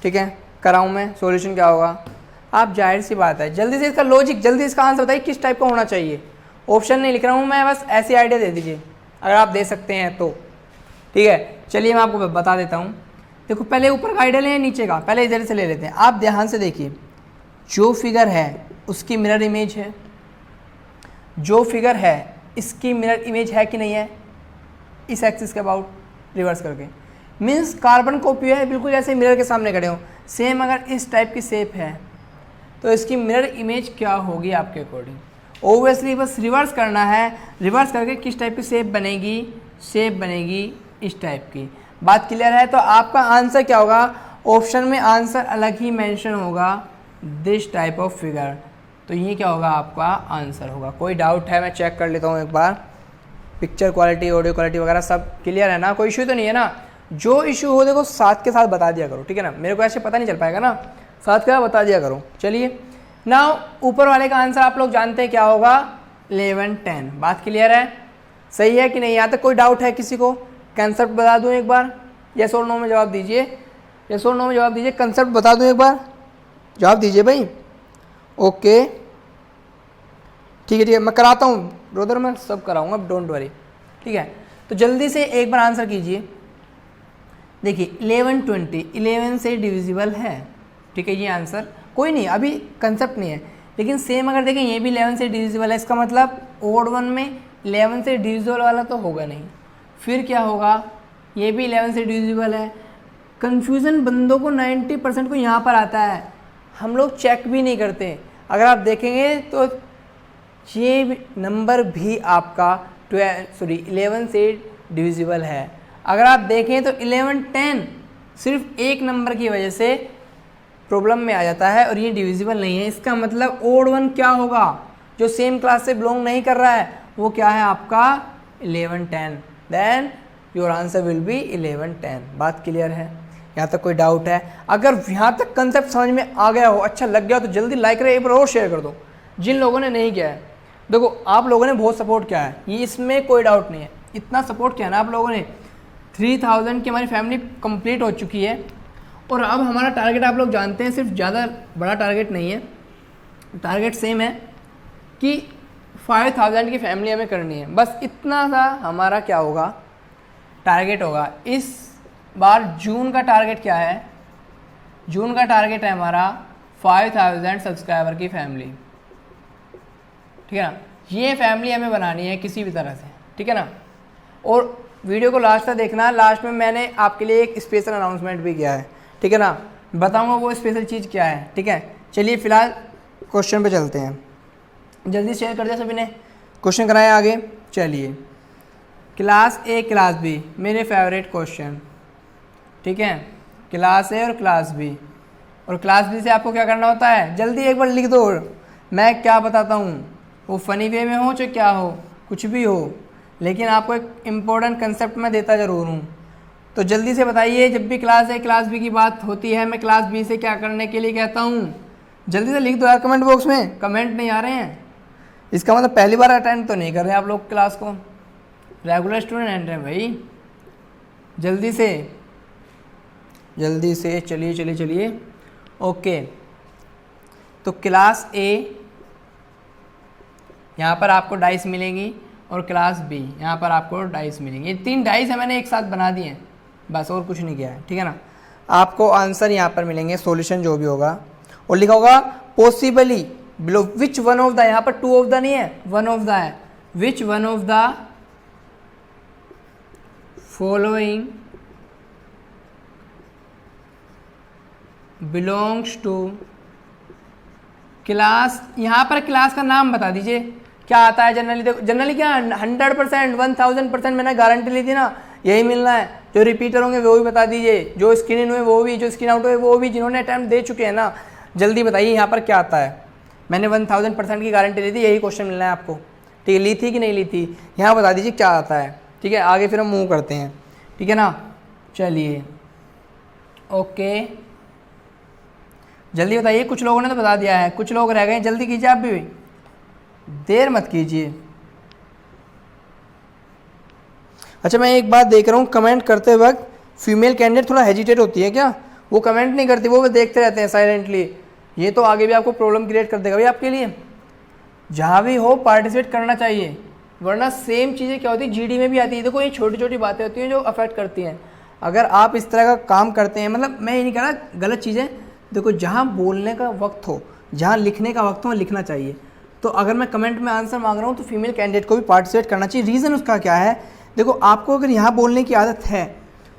ठीक है, कराऊँ मैं, सॉल्यूशन क्या होगा। आप जाहिर सी बात है जल्दी से इसका लॉजिक, जल्दी इसका आंसर बताइए किस टाइप का होना चाहिए। ऑप्शन नहीं लिख रहा हूँ मैं, बस ऐसी आइडिया दे दीजिए अगर आप दे सकते हैं तो, ठीक है। चलिए मैं आपको बता देता हूँ। देखो पहले ऊपर का आइडिया लें नीचे का, पहले इधर से ले लेते हैं। आप ध्यान से देखिए, जो फिगर है उसकी मिरर इमेज है, जो फिगर है इसकी मिरर इमेज है कि नहीं है, इस एक्सिस के अबाउट रिवर्स करके, मीन्स कार्बन कॉपी है, बिल्कुल जैसे मिरर के सामने खड़े हो। सेम अगर इस टाइप की शेप है तो इसकी मिरर इमेज क्या होगी आपके अकॉर्डिंग। ओबियसली बस रिवर्स करना है, रिवर्स करके किस टाइप की शेप बनेगी, शेप बनेगी इस टाइप की। बात क्लियर है। तो आपका आंसर क्या होगा, ऑप्शन में आंसर अलग ही मेंशन होगा, दिस टाइप ऑफ फिगर। तो ये क्या होगा, आपका आंसर होगा। कोई डाउट है, मैं चेक कर लेता हूँ एक बार। पिक्चर क्वालिटी, ऑडियो क्वालिटी वगैरह सब क्लियर है ना, कोई इशू तो नहीं है ना। जो इशू हो देखो साथ के साथ बता दिया करो, ठीक है ना, मेरे को ऐसे पता नहीं चल पाएगा ना, साथ के साथ बता दिया करो। चलिए नाउ ऊपर वाले का आंसर आप लोग जानते हैं क्या होगा, 11 10। बात क्लियर है, सही है कि नहीं। यहाँ तक कोई डाउट है किसी को, कंसेप्ट बता दूँ एक बार, यस और नो में जवाब दीजिए, यस और नो में जवाब दीजिए। कंसेप्ट बता दूँ एक बार, जवाब दीजिए भाई। ओके ठीक है, मैं कराता हूँ ब्रदर, मैं सब कराऊंगा, डोंट वरी, ठीक है। तो जल्दी से एक बार आंसर कीजिए। देखिए 11 20 11 से डिविजिबल है, ठीक है, ये आंसर कोई नहीं, अभी कंसेप्ट नहीं है। लेकिन सेम अगर देखें ये भी 11 से डिविजिबल है, इसका मतलब ओड वन में 11 से डिविजिबल वाला तो होगा नहीं, फिर क्या होगा, ये भी 11 से डिविजिबल है। कन्फ्यूज़न बंदों को 90% को यहाँ पर आता है, हम लोग चेक भी नहीं करते। अगर आप देखेंगे तो ये नंबर भी आपका 11 से डिविजिबल है। अगर आप देखें तो 11 10 सिर्फ एक नंबर की वजह से प्रॉब्लम में आ जाता है और ये डिविजिबल नहीं है। इसका मतलब ओड वन क्या होगा, जो सेम क्लास से बिलोंग नहीं कर रहा है वो क्या है आपका 11 10, then your answer will be 11 10। बात क्लियर है, यहाँ तक कोई डाउट है। अगर यहाँ तक कंसेप्ट समझ में आ गया हो, अच्छा लग गया तो जल्दी लाइक रहे, एक बार और शेयर कर दो जिन लोगों ने नहीं किया है। देखो आप लोगों ने बहुत सपोर्ट किया है, ये इसमें कोई डाउट नहीं है, इतना सपोर्ट किया ना आप लोगों ने। 3000 की हमारी फैमिली कंप्लीट हो चुकी है और अब हमारा टारगेट आप लोग जानते हैं, सिर्फ ज़्यादा बड़ा टारगेट नहीं है, टारगेट सेम है कि 5000 की फैमिली हमें करनी है। बस इतना सा हमारा क्या होगा, टारगेट होगा। इस बार जून का टारगेट क्या है, जून का टारगेट है हमारा 5000 सब्सक्राइबर की फैमिली, ठीक है ना। ये फैमिली हमें बनानी है किसी भी तरह से, ठीक है ना। और वीडियो को लास्ट तक देखना, लास्ट में मैंने आपके लिए एक स्पेशल अनाउंसमेंट भी किया है, ठीक है ना, बताऊंगा वो स्पेशल चीज़ क्या है, ठीक है। चलिए फिलहाल क्वेश्चन पे चलते हैं, जल्दी शेयर कर दिया सभी ने, क्वेश्चन कराएं आगे। चलिए क्लास ए क्लास बी, मेरे फेवरेट क्वेश्चन, ठीक है, क्लास ए और क्लास बी। और क्लास बी से आपको क्या करना होता है, जल्दी एक बार लिख दो, मैं क्या बताता हूँ, वो फ़नी वे में हो चाहे क्या हो, कुछ भी हो, लेकिन आपको एक इम्पोर्टेंट कंसेप्ट मैं देता ज़रूर हूँ। तो जल्दी से बताइए, जब भी क्लास ए क्लास बी की बात होती है मैं क्लास बी से क्या करने के लिए कहता हूँ, जल्दी से लिख दो यार कमेंट बॉक्स में। कमेंट नहीं आ रहे हैं, इसका मतलब पहली बार अटेंड तो नहीं कर रहे आप लोग क्लास को, रेगुलर स्टूडेंट हैं भाई। जल्दी से जल्दी से, चलिए चलिए चलिए। ओके, तो क्लास ए यहाँ पर आपको डाइस मिलेंगी और क्लास बी यहाँ पर आपको डाइस मिलेंगी। ये 3 डाइस है, मैंने एक साथ बना दिए हैं, बस और कुछ नहीं किया है, ठीक है ना। आपको आंसर यहाँ पर मिलेंगे, सॉल्यूशन जो भी होगा, और लिखा होगा possibly below which one of the, यहाँ पर 2 ऑफ द नहीं है, 1 ऑफ द है, which one of the following belongs to class. यहाँ पर क्लास का नाम बता दीजिए क्या आता है। जनरली देखो, जनरली क्या 100% 1000% मैंने गारंटी ली थी ना, यही मिलना है। जो रिपीटर होंगे वो भी बता दीजिए, जो स्क्रीन इन हुए वो भी, जो स्क्रीन आउट हुए वो भी, जिन्होंने अटैम्प्ट दे चुके हैं ना, जल्दी बताइए यहाँ पर क्या आता है। मैंने 1000% की गारंटी ली थी, यही क्वेश्चन मिलना है आपको, ठीक है। ली थी कि नहीं ली थी, यहाँ बता दीजिए क्या आता है, ठीक है। आगे फिर हम मूव करते हैं, ठीक है ना। चलिए ओके, जल्दी बताइए, कुछ लोगों ने तो बता दिया है, कुछ लोग रह गए, जल्दी कीजिए आप भी, देर मत कीजिए। अच्छा मैं एक बात देख रहा हूँ, कमेंट करते वक्त फीमेल कैंडिडेट थोड़ा हेजिटेट होती है क्या? वो कमेंट नहीं करती, वो देखते रहते हैं साइलेंटली। ये तो आगे भी आपको प्रॉब्लम क्रिएट कर देगा भाई आपके लिए। जहाँ भी हो पार्टिसिपेट करना चाहिए, वरना सेम चीज़ें क्या होती है जीडी में भी आती है। देखो ये छोटी छोटी बातें होती हैं जो अफेक्ट करती हैं। अगर आप इस तरह का काम करते हैं, मतलब मैं ये नहीं कह रहा गलत चीज़ें, देखो जहाँ बोलने का वक्त हो, जहाँ लिखने का वक्त हो, लिखना चाहिए। तो अगर मैं कमेंट में आंसर मांग रहा हूँ तो फीमेल कैंडिडेट को भी पार्टिसिपेट करना चाहिए। रीज़न उसका क्या है? देखो आपको अगर यहाँ बोलने की आदत है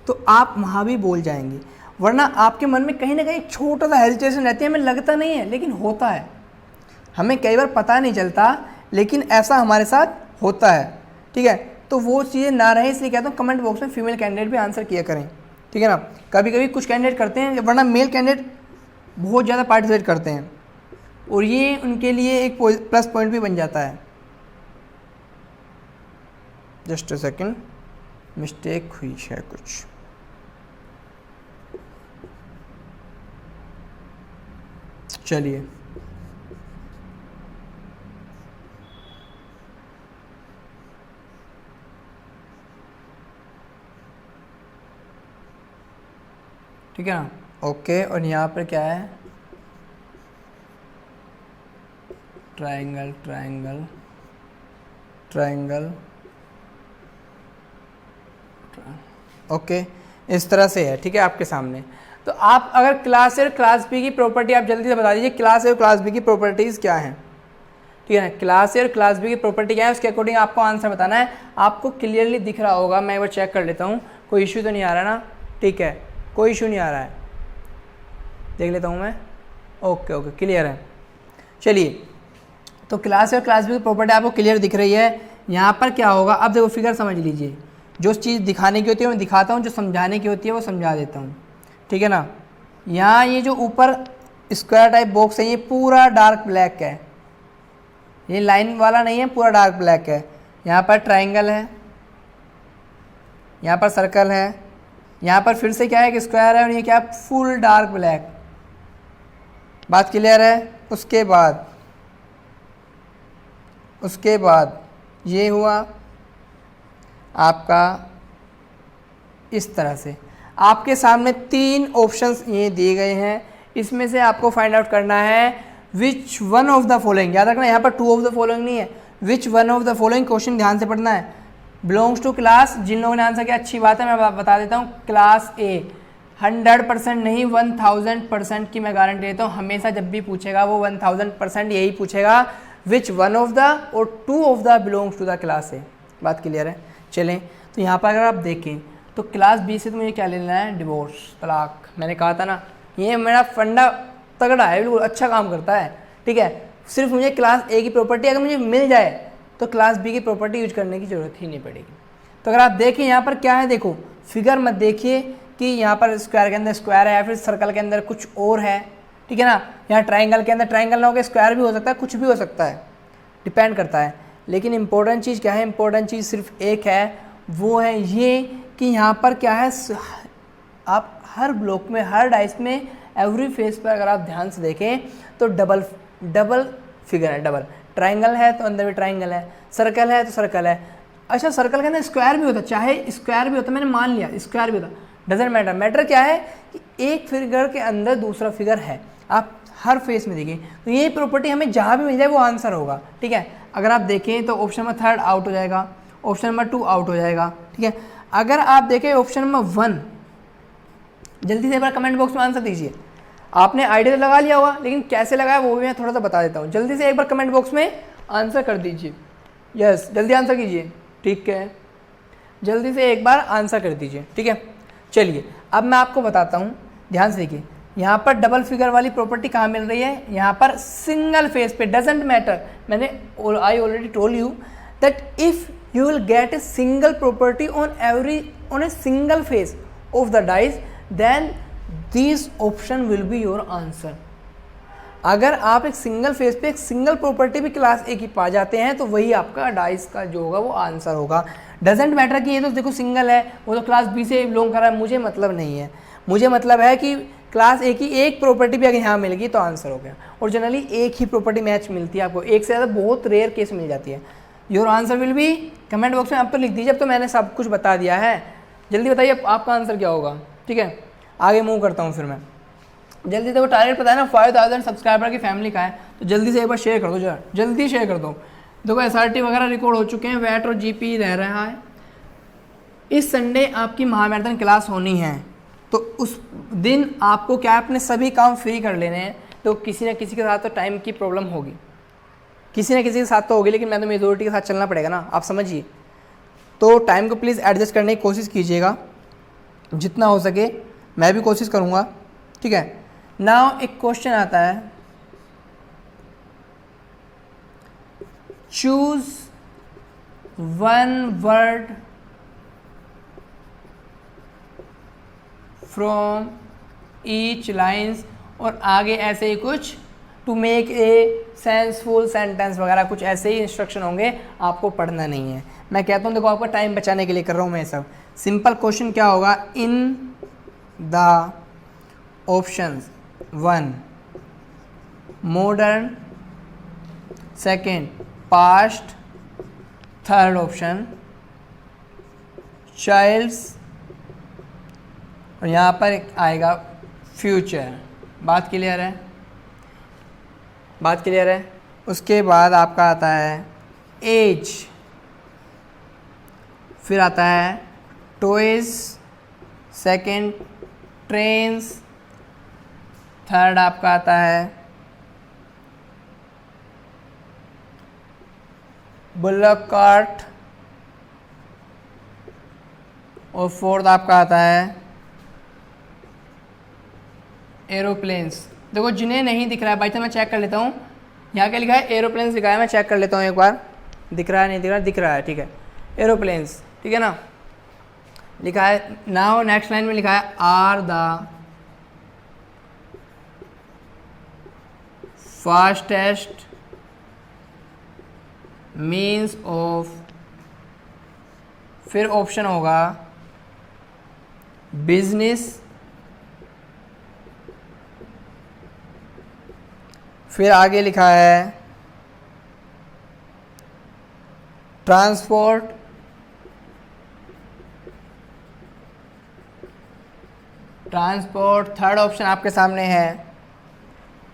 तो आप वहाँ भी बोल जाएंगे, वरना आपके मन में कहीं ना कहीं छोटा सा हेजिटेशन रहती है। हमें लगता नहीं है लेकिन होता है, हमें कई बार पता नहीं चलता लेकिन ऐसा हमारे साथ होता है, ठीक है। तो वो चीज़ें ना रहे इसलिए कहता हूँ कमेंट बॉक्स में फीमेल कैंडिडेट भी आंसर किया करें, ठीक है ना। कभी कभी कुछ कैंडिडेट करते हैं, वरना मेल कैंडिडेट बहुत ज़्यादा पार्टिसिपेट करते हैं और ये उनके लिए एक प्लस पॉइंट भी बन जाता है। जस्ट अ सेकेंड, मिस्टेक हुई है कुछ। चलिए ठीक है ना, ओके। और यहाँ पर क्या है? ट्रायंगल ट्रायंगल ट्रायंगल, ओके इस तरह से है, ठीक है आपके सामने। तो आप अगर क्लास ए और क्लास बी की प्रॉपर्टी आप जल्दी से बता दीजिए, क्लास ए और क्लास बी की प्रॉपर्टीज़ क्या हैं, ठीक है ना। क्लास ए और क्लास बी की प्रॉपर्टी क्या है उसके अकॉर्डिंग आपको आंसर बताना है। आपको क्लियरली दिख रहा होगा, मैं एक बार चेक कर लेता हूँ, कोई इशू तो नहीं आ रहा ना? ठीक है, कोई इशू नहीं आ रहा है, देख लेता हूँ मैं। ओके ओके क्लियर है। चलिए तो क्लास ए और क्लास बी की प्रॉपर्टी आपको क्लियर दिख रही है। यहाँ पर क्या होगा, अब देखो फिगर समझ लीजिए। जो चीज़ दिखाने की होती है मैं दिखाता हूँ, जो समझाने की होती है वो समझा देता हूँ, ठीक है ना। यहाँ ये जो ऊपर स्क्वायर टाइप बॉक्स है ये पूरा डार्क ब्लैक है, ये लाइन वाला नहीं है, पूरा डार्क ब्लैक है। यहाँ पर ट्रायंगल है, यहाँ पर सर्कल है, यहाँ पर फिर से क्या है कि स्क्वायर है, और ये क्या है फुल डार्क ब्लैक। बात क्लियर है? उसके बाद ये हुआ आपका इस तरह से। आपके सामने 3 ऑप्शंस ये दिए गए हैं, इसमें से आपको फाइंड आउट करना है which one of the following. याद रखना यहाँ पर 2 ऑफ द फॉलोइंग नहीं है, which one of the following. Question ध्यान से पढ़ना है। बिलोंग्स टू क्लास, जिन लोगों ने आंसर किया अच्छी बात है, मैं बता देता हूँ क्लास ए। 100% नहीं 1000% की मैं गारंटी देता हूँ, हमेशा जब भी पूछेगा वो 1000% यही पूछेगा विच वन ऑफ द और 2 of the belongs to the class A. बात क्लियर है? चलें तो यहाँ पर अगर आप देखें तो क्लास बी से तो मुझे क्या लेना है, डिवोर्स, तलाक। मैंने कहा था ना ये मेरा फंडा तगड़ा है, बिल्कुल अच्छा काम करता है, ठीक है। सिर्फ मुझे क्लास ए की प्रॉपर्टी अगर मुझे मिल जाए तो क्लास बी की प्रॉपर्टी यूज करने की ज़रूरत ही नहीं पड़ेगी। तो अगर आप देखें यहाँ पर क्या है, देखो फिगर मत देखिए कि यहाँ पर स्क्वायर के अंदर स्क्वायर है या फिर सर्कल के अंदर कुछ और है, ठीक है ना। यहाँ ट्रायंगल के अंदर ट्रायंगल ना हो के स्क्वायर भी हो सकता है, कुछ भी हो सकता है, डिपेंड करता है। लेकिन इंपॉर्टेंट चीज़ क्या है, इंपॉर्टेंट चीज़ सिर्फ एक है, वो है ये कि यहाँ पर क्या है, आप हर ब्लॉक में हर डाइस में एवरी फेस पर अगर आप ध्यान से देखें तो डबल फिगर है, डबल। ट्रायंगल है तो अंदर भी ट्रायंगल है, सर्कल है तो सर्कल है। अच्छा सर्कल के अंदर स्क्वायर भी होता, चाहे स्क्वायर भी होता, मैंने मान लिया स्क्वायर भी होता, डजेंट मैटर। मैटर क्या है कि एक फिगर के अंदर दूसरा फिगर है, आप हर फेस में देखें तो ये प्रॉपर्टी हमें जहाँ भी मिल जाए वो आंसर होगा, ठीक है। अगर आप देखें तो ऑप्शन नंबर 3 आउट हो जाएगा, ऑप्शन नंबर 2 आउट हो जाएगा, ठीक है। अगर आप देखें ऑप्शन नंबर 1, जल्दी से एक बार कमेंट बॉक्स में आंसर दीजिए। आपने आइडिया तो लगा लिया होगा, लेकिन कैसे लगाया वो भी मैं थोड़ा सा बता देता हूँ। जल्दी से एक बार कमेंट बॉक्स में आंसर कर दीजिए। यस जल्दी आंसर कीजिए, ठीक है, जल्दी से एक बार आंसर कर दीजिए, ठीक है। चलिए अब मैं आपको बताता हूँ, ध्यान से देखिए। यहाँ पर डबल फिगर वाली प्रॉपर्टी कहाँ मिल रही है, यहाँ पर सिंगल फेस पे, डजेंट मैटर। मैंने I already told you that if you will get a single property on a single face of the dice, then these option will be your answer। अगर आप एक सिंगल फेस पे एक single property भी class ए की पा जाते हैं तो वही आपका डाइस का जो होगा वो आंसर होगा। डजेंट मैटर कि ये तो देखो सिंगल है, वो तो क्लास बी से बिलोंग कर रहा है, मुझे मतलब नहीं है। मुझे मतलब है कि क्लास ए की एक प्रॉपर्टी भी अगर यहाँ मिल गई तो आंसर हो गया। और जनरली एक ही प्रॉपर्टी मैच मिलती है आपको, एक से ज़्यादा बहुत रेयर केस मिल जाती है। Your answer will B, comment box में अब तो लिख दीजिए, अब तो मैंने सब कुछ बता दिया है। जल्दी बताइए आपका आंसर क्या होगा। ठीक है, आगे मूव करता हूँ फिर मैं जल्दी। देखो टारगेट पता है ना 5000 सब्सक्राइबर की फैमिली का है, तो जल्दी से एक बार शेयर कर दो जरा, जल्दी शेयर कर दो। देखो SRT वगैरह रिकॉर्ड हो चुके हैं, वैट और GP रह रहा है। इस संडे आपकी महामैराथन क्लास होनी है, तो उस दिन आपको क्या अपने सभी काम फ्री कर लेने हैं। तो किसी न किसी के साथ तो टाइम की प्रॉब्लम होगी, किसी न किसी के साथ तो होगी, लेकिन मैं तो मेजोरिटी के साथ चलना पड़ेगा ना, आप समझिए। तो टाइम को प्लीज़ एडजस्ट करने की कोशिश कीजिएगा जितना हो सके, मैं भी कोशिश करूँगा। ठीक है, नाउ एक क्वेश्चन आता है, choose one word from each lines, और आगे ऐसे ही कुछ to make a senseful sentence वगैरह कुछ ऐसे ही इंस्ट्रक्शन होंगे, आपको पढ़ना नहीं है। मैं कहता हूँ देखो आपका टाइम बचाने के लिए कर रहा हूँ मैं सब। सिंपल क्वेश्चन क्या होगा, in the options 1 modern, second past, third option childs, और यहाँ पर आएगा फ्यूचर। बात क्लियर है, बात क्लियर है। उसके बाद आपका आता है एज, फिर आता है टॉयज, सेकंड ट्रेन्स, थर्ड आपका आता है बुलक कार्ट, और फोर्थ आपका आता है एरोप्लेन्स। देखो जिन्हें नहीं दिख रहा है, बाई चांस मैं चेक कर लेता हूँ, यहाँ क्या लिखा है, एरोप्लेन्स लिखा है, मैं चेक कर लेता हूँ एक बार, दिख रहा है नहीं दिख रहा है, दिख रहा है, ठीक है, एरोप्लेन्स, ठीक है ना, लिखा है। नाउ नेक्स्ट लाइन में लिखा है are the fastest means of, फिर ऑप्शन होगा बिजनेस, फिर आगे लिखा है ट्रांसपोर्ट, ट्रांसपोर्ट, थर्ड ऑप्शन आपके सामने है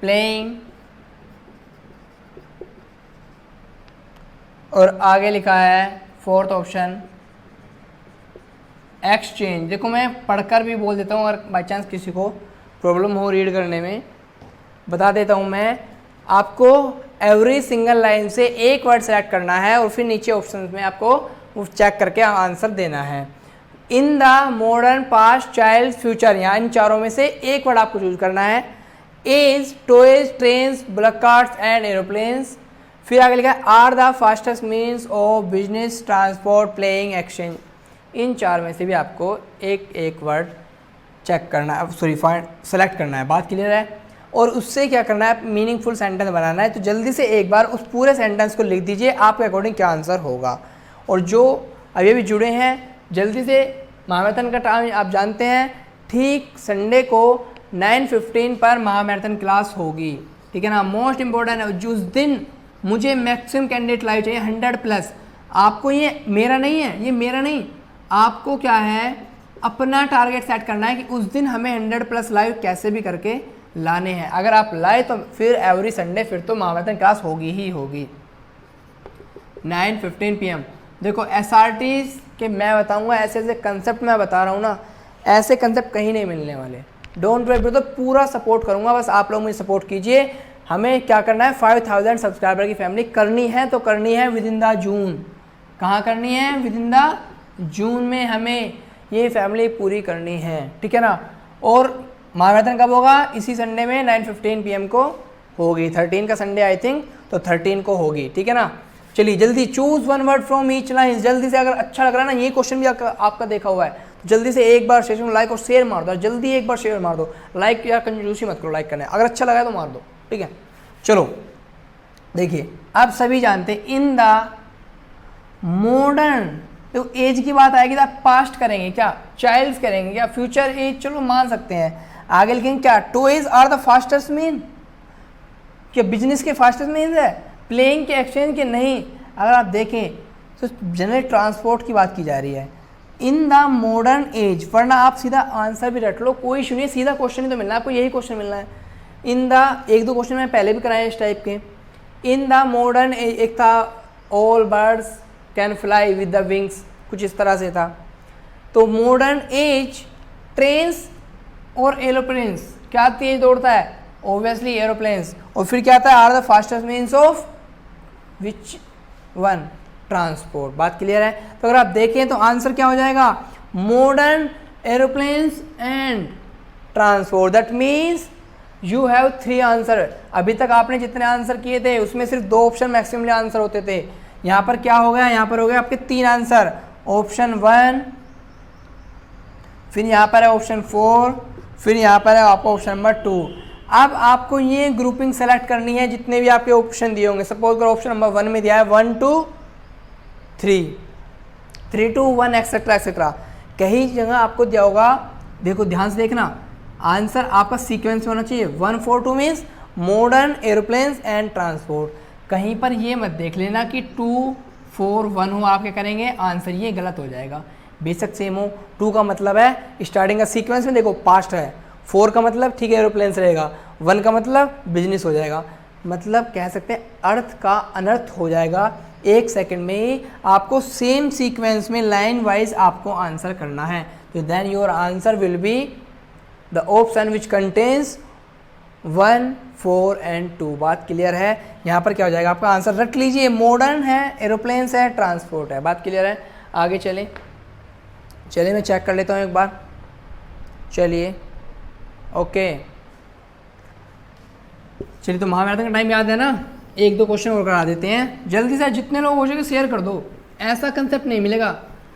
प्लेइंग, और आगे लिखा है फोर्थ ऑप्शन एक्सचेंज। देखो मैं पढ़कर भी बोल देता हूँ, अगर बाई चांस किसी को प्रॉब्लम हो रीड करने में, बता देता हूँ मैं आपको। एवरी सिंगल लाइन से एक वर्ड सेलेक्ट करना है और फिर नीचे ऑप्शन में आपको चेक करके आंसर देना है। In the modern, past, child, future, यहाँ इन चारों में से एक वर्ड आपको चूज करना है। As, toys, trains, bullock carts and aeroplanes, फिर आगे लिखा है are the fastest means of business, transport, playing, exchange. इन चार में से भी आपको एक एक वर्ड चेक करना है, सॉरी सेलेक्ट करना है। बात क्लियर है? और उससे क्या करना है, मीनिंगफुल सेंटेंस बनाना है। तो जल्दी से एक बार उस पूरे सेंटेंस को लिख दीजिए, आपके अकॉर्डिंग क्या आंसर होगा। और जो अभी भी जुड़े हैं जल्दी से, महामैराथन का टाइम आप जानते हैं, ठीक संडे को 9:15 पर महामैराथन क्लास होगी, ठीक है ना। मोस्ट इंपॉर्टेंट है, उस दिन मुझे मैक्सिमम कैंडिडेट लाइव चाहिए 100+। आपको ये मेरा नहीं है, ये मेरा नहीं, आपको क्या है अपना टारगेट सेट करना है कि उस दिन हमें 100+ लाइव कैसे भी करके लाने हैं। अगर आप लाए तो फिर एवरी संडे फिर तो महामैराथन क्लास होगी ही होगी 9:15 PM। देखो SRTs के मैं बताऊंगा, ऐसे ऐसे कंसेप्ट मैं बता रहा हूँ ना, ऐसे कंसेप्ट कहीं नहीं मिलने वाले। डोंट वरी, तो पूरा सपोर्ट करूँगा, बस आप लोग मुझे सपोर्ट कीजिए। हमें क्या करना है, 5000 सब्सक्राइबर की फैमिली करनी है, तो करनी है विद इन द जून। कहाँ करनी है? विद इन द जून में हमें ये फैमिली पूरी करनी है, ठीक है ना। और महामैराथन कब होगा? इसी संडे में 9:15 PM को होगी। 13 का संडे आई थिंक, तो 13 को होगी, ठीक है ना। चलिए जल्दी choose one word from each line. जल्दी से, अगर अच्छा लग रहा है ना, ये क्वेश्चन भी आपका देखा हुआ है, तो जल्दी से एक बार सेशन को लाइक और शेयर मार दो। जल्दी एक बार शेयर मार दो, लाइक यार कंजूसी मत करो, लाइक करना है, अगर अच्छा लगा है तो मार दो, ठीक है। चलो देखिए, आप सभी जानते हैं इन द मॉडर्न, तो एज की बात आएगी तो आप पास्ट करेंगे क्या, चाइल्ड्स करेंगे क्या, फ्यूचर एज चलो मान सकते हैं। आगे लिखेंगे क्या, toys are the fastest mean, क्या बिजनेस के फास्टेस्ट मीन्स है, प्लेइंग के एक्सचेंज के नहीं। अगर आप देखें तो जनरल ट्रांसपोर्ट की बात की जा रही है इन द मॉडर्न एज, वरना आप सीधा आंसर भी रट लो, कोई इशू नहीं, सीधा क्वेश्चन ही तो मिलना है आपको, यही क्वेश्चन मिलना है। इन द, एक दो क्वेश्चन मैंने पहले भी कराए इस टाइप के। इन द मॉडर्न एज एक था all birds can fly with the wings, कुछ इस तरह से था। तो मॉडर्न एज ट्रेन्स और एरोप्लेन्स क्या तेज दौड़ता है, ऑब्वियसली एरोप्लेन्स। और फिर क्या आता है, are the fastest means of which one, transport. बात क्लियर है। तो अगर आप देखें तो आंसर क्या हो जाएगा, modern aeroplanes and transport. That means you have 3 answer. अभी तक आपने जितने आंसर किए थे उसमें सिर्फ 2 ऑप्शन मैक्सिमम आंसर होते थे, यहाँ पर क्या हो गया, यहाँ पर हो गया आपके 3 आंसर, ऑप्शन 1, फिर यहाँ पर है ऑप्शन 4, फिर यहाँ पर है आपका ऑप्शन नंबर 2। अब आपको ये ग्रुपिंग सेलेक्ट करनी है जितने भी आपके ऑप्शन दिए होंगे। सपोज करो ऑप्शन नंबर 1 में दिया है 1 2 3, 3 2 1 एक्सेट्रा एक्सेट्रा, कहीं जगह आपको दिया होगा, देखो ध्यान से देखना, आंसर आपका सीक्वेंस में होना चाहिए। 1 4 2 means modern aeroplanes and transport. कहीं पर ये मत देख लेना कि 2 4 1 हो, आप क्या करेंगे आंसर ये गलत हो जाएगा। बेशक सेम हो, 2 का मतलब है स्टार्टिंग का सीक्वेंस में देखो पास्ट है, 4 का मतलब ठीक है एरोप्लेन्स रहेगा, 1 का मतलब बिजनेस हो जाएगा। मतलब कह सकते हैं अर्थ का अनर्थ हो जाएगा। 1 सेकंड में ही आपको सेम सीक्वेंस में लाइन वाइज आपको आंसर करना है। तो then your answer will be the option which contains 1 4 and 2। बात क्लियर है। यहाँ पर क्या हो जाएगा आपका आंसर, रट लीजिए, मॉडर्न है, एरोप्लेन्स है, ट्रांसपोर्ट है। बात क्लियर है। आगे चलें, चलिए मैं चेक कर लेता हूँ एक बार। चलिए ओके, चलिए तो महाभारत का टाइम याद है ना, 1 2 क्वेश्चन और करा देते हैं जल्दी से, जितने लोग हो सके शेयर कर दो, ऐसा कंसेप्ट नहीं मिलेगा।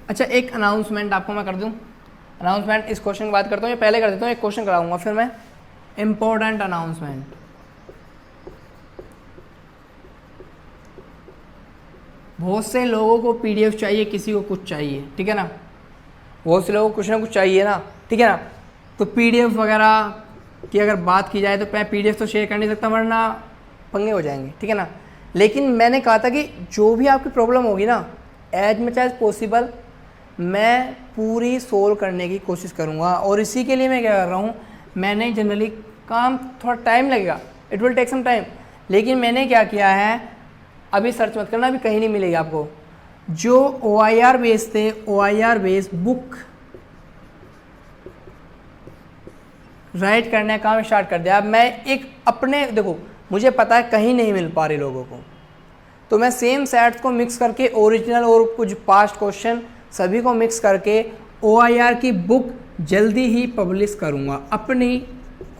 अच्छा एक अनाउंसमेंट आपको मैं कर दूं, अनाउंसमेंट इस क्वेश्चन की बात करता हूँ, ये पहले कर देता हूँ, एक क्वेश्चन कराऊंगा फिर मैं। इम्पोर्टेंट अनाउंसमेंट, बहुत से लोगों को PDF चाहिए, किसी को कुछ चाहिए, ठीक है ना, बहुत से लोगों को कुछ ना कुछ चाहिए ना, ठीक है ना। तो PDF वगैरह की अगर बात की जाए तो मैं PDF तो शेयर कर नहीं सकता वरना पंगे हो जाएंगे, ठीक है ना। लेकिन मैंने कहा था कि जो भी आपकी प्रॉब्लम होगी ना, एज मच एज पॉसिबल मैं पूरी सोल्व करने की कोशिश करूँगा। और इसी के लिए मैं क्या कर रहा हूँ, मैंने जनरली काम थोड़ा टाइम लगेगा, it will take some time, लेकिन मैंने क्या किया है, अभी सर्च मत करना, अभी कहीं नहीं मिलेगी आपको, जो OIR बेस थे, OIR बेस बुक राइट करने का काम स्टार्ट कर दिया। अब मैं एक अपने, देखो मुझे पता है कहीं नहीं मिल पा रही लोगों को, तो मैं सेम सेट्स को मिक्स करके ओरिजिनल और कुछ पास्ट क्वेश्चन सभी को मिक्स करके OIR की बुक जल्दी ही पब्लिश करूँगा। अपनी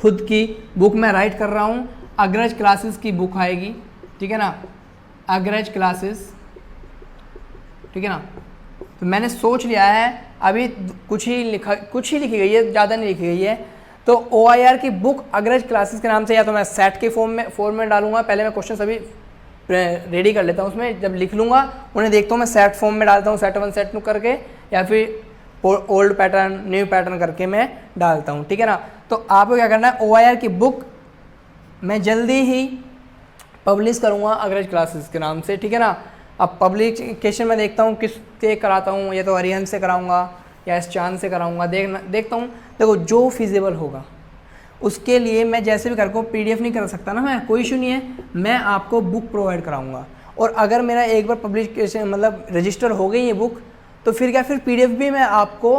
खुद की बुक मैं राइट कर रहा हूँ, अग्रज क्लासेस की बुक आएगी, ठीक है ना, अग्रज क्लासेस, ठीक है ना। तो मैंने सोच लिया है, अभी कुछ ही लिखी गई है, ज़्यादा नहीं लिखी गई है। तो OIR की बुक अग्रज क्लासेस के नाम से, या तो मैं सेट के फॉर्म में डालूंगा, पहले मैं क्वेश्चन सभी रेडी कर लेता हूँ, उसमें जब लिख लूँगा उन्हें देखता हूँ, मैं सेट फॉर्म में डालता हूँ, सेट 1 सेट 2 करके, या फिर ओल्ड पैटर्न न्यू पैटर्न करके मैं डालता हूँ, ठीक है ना। तो आपको क्या करना है, OIR की बुक मैं जल्दी ही पब्लिश करूँगा अग्रज क्लासेस के नाम से, ठीक है ना। अब पब्लिकेशन में देखता हूँ किसके कराता हूँ, या तो अरिहंत से कराऊँगा या इस चांद से कराऊँगा, देखता हूँ, देखो जो फिजिबल होगा उसके लिए मैं जैसे भी करके PDF नहीं कर सकता ना मैं, कोई इशू नहीं है, मैं आपको बुक प्रोवाइड कराऊंगा। और अगर मेरा एक बार पब्लिकेशन मतलब रजिस्टर हो गई ये बुक, तो फिर क्या, फिर PDF भी मैं आपको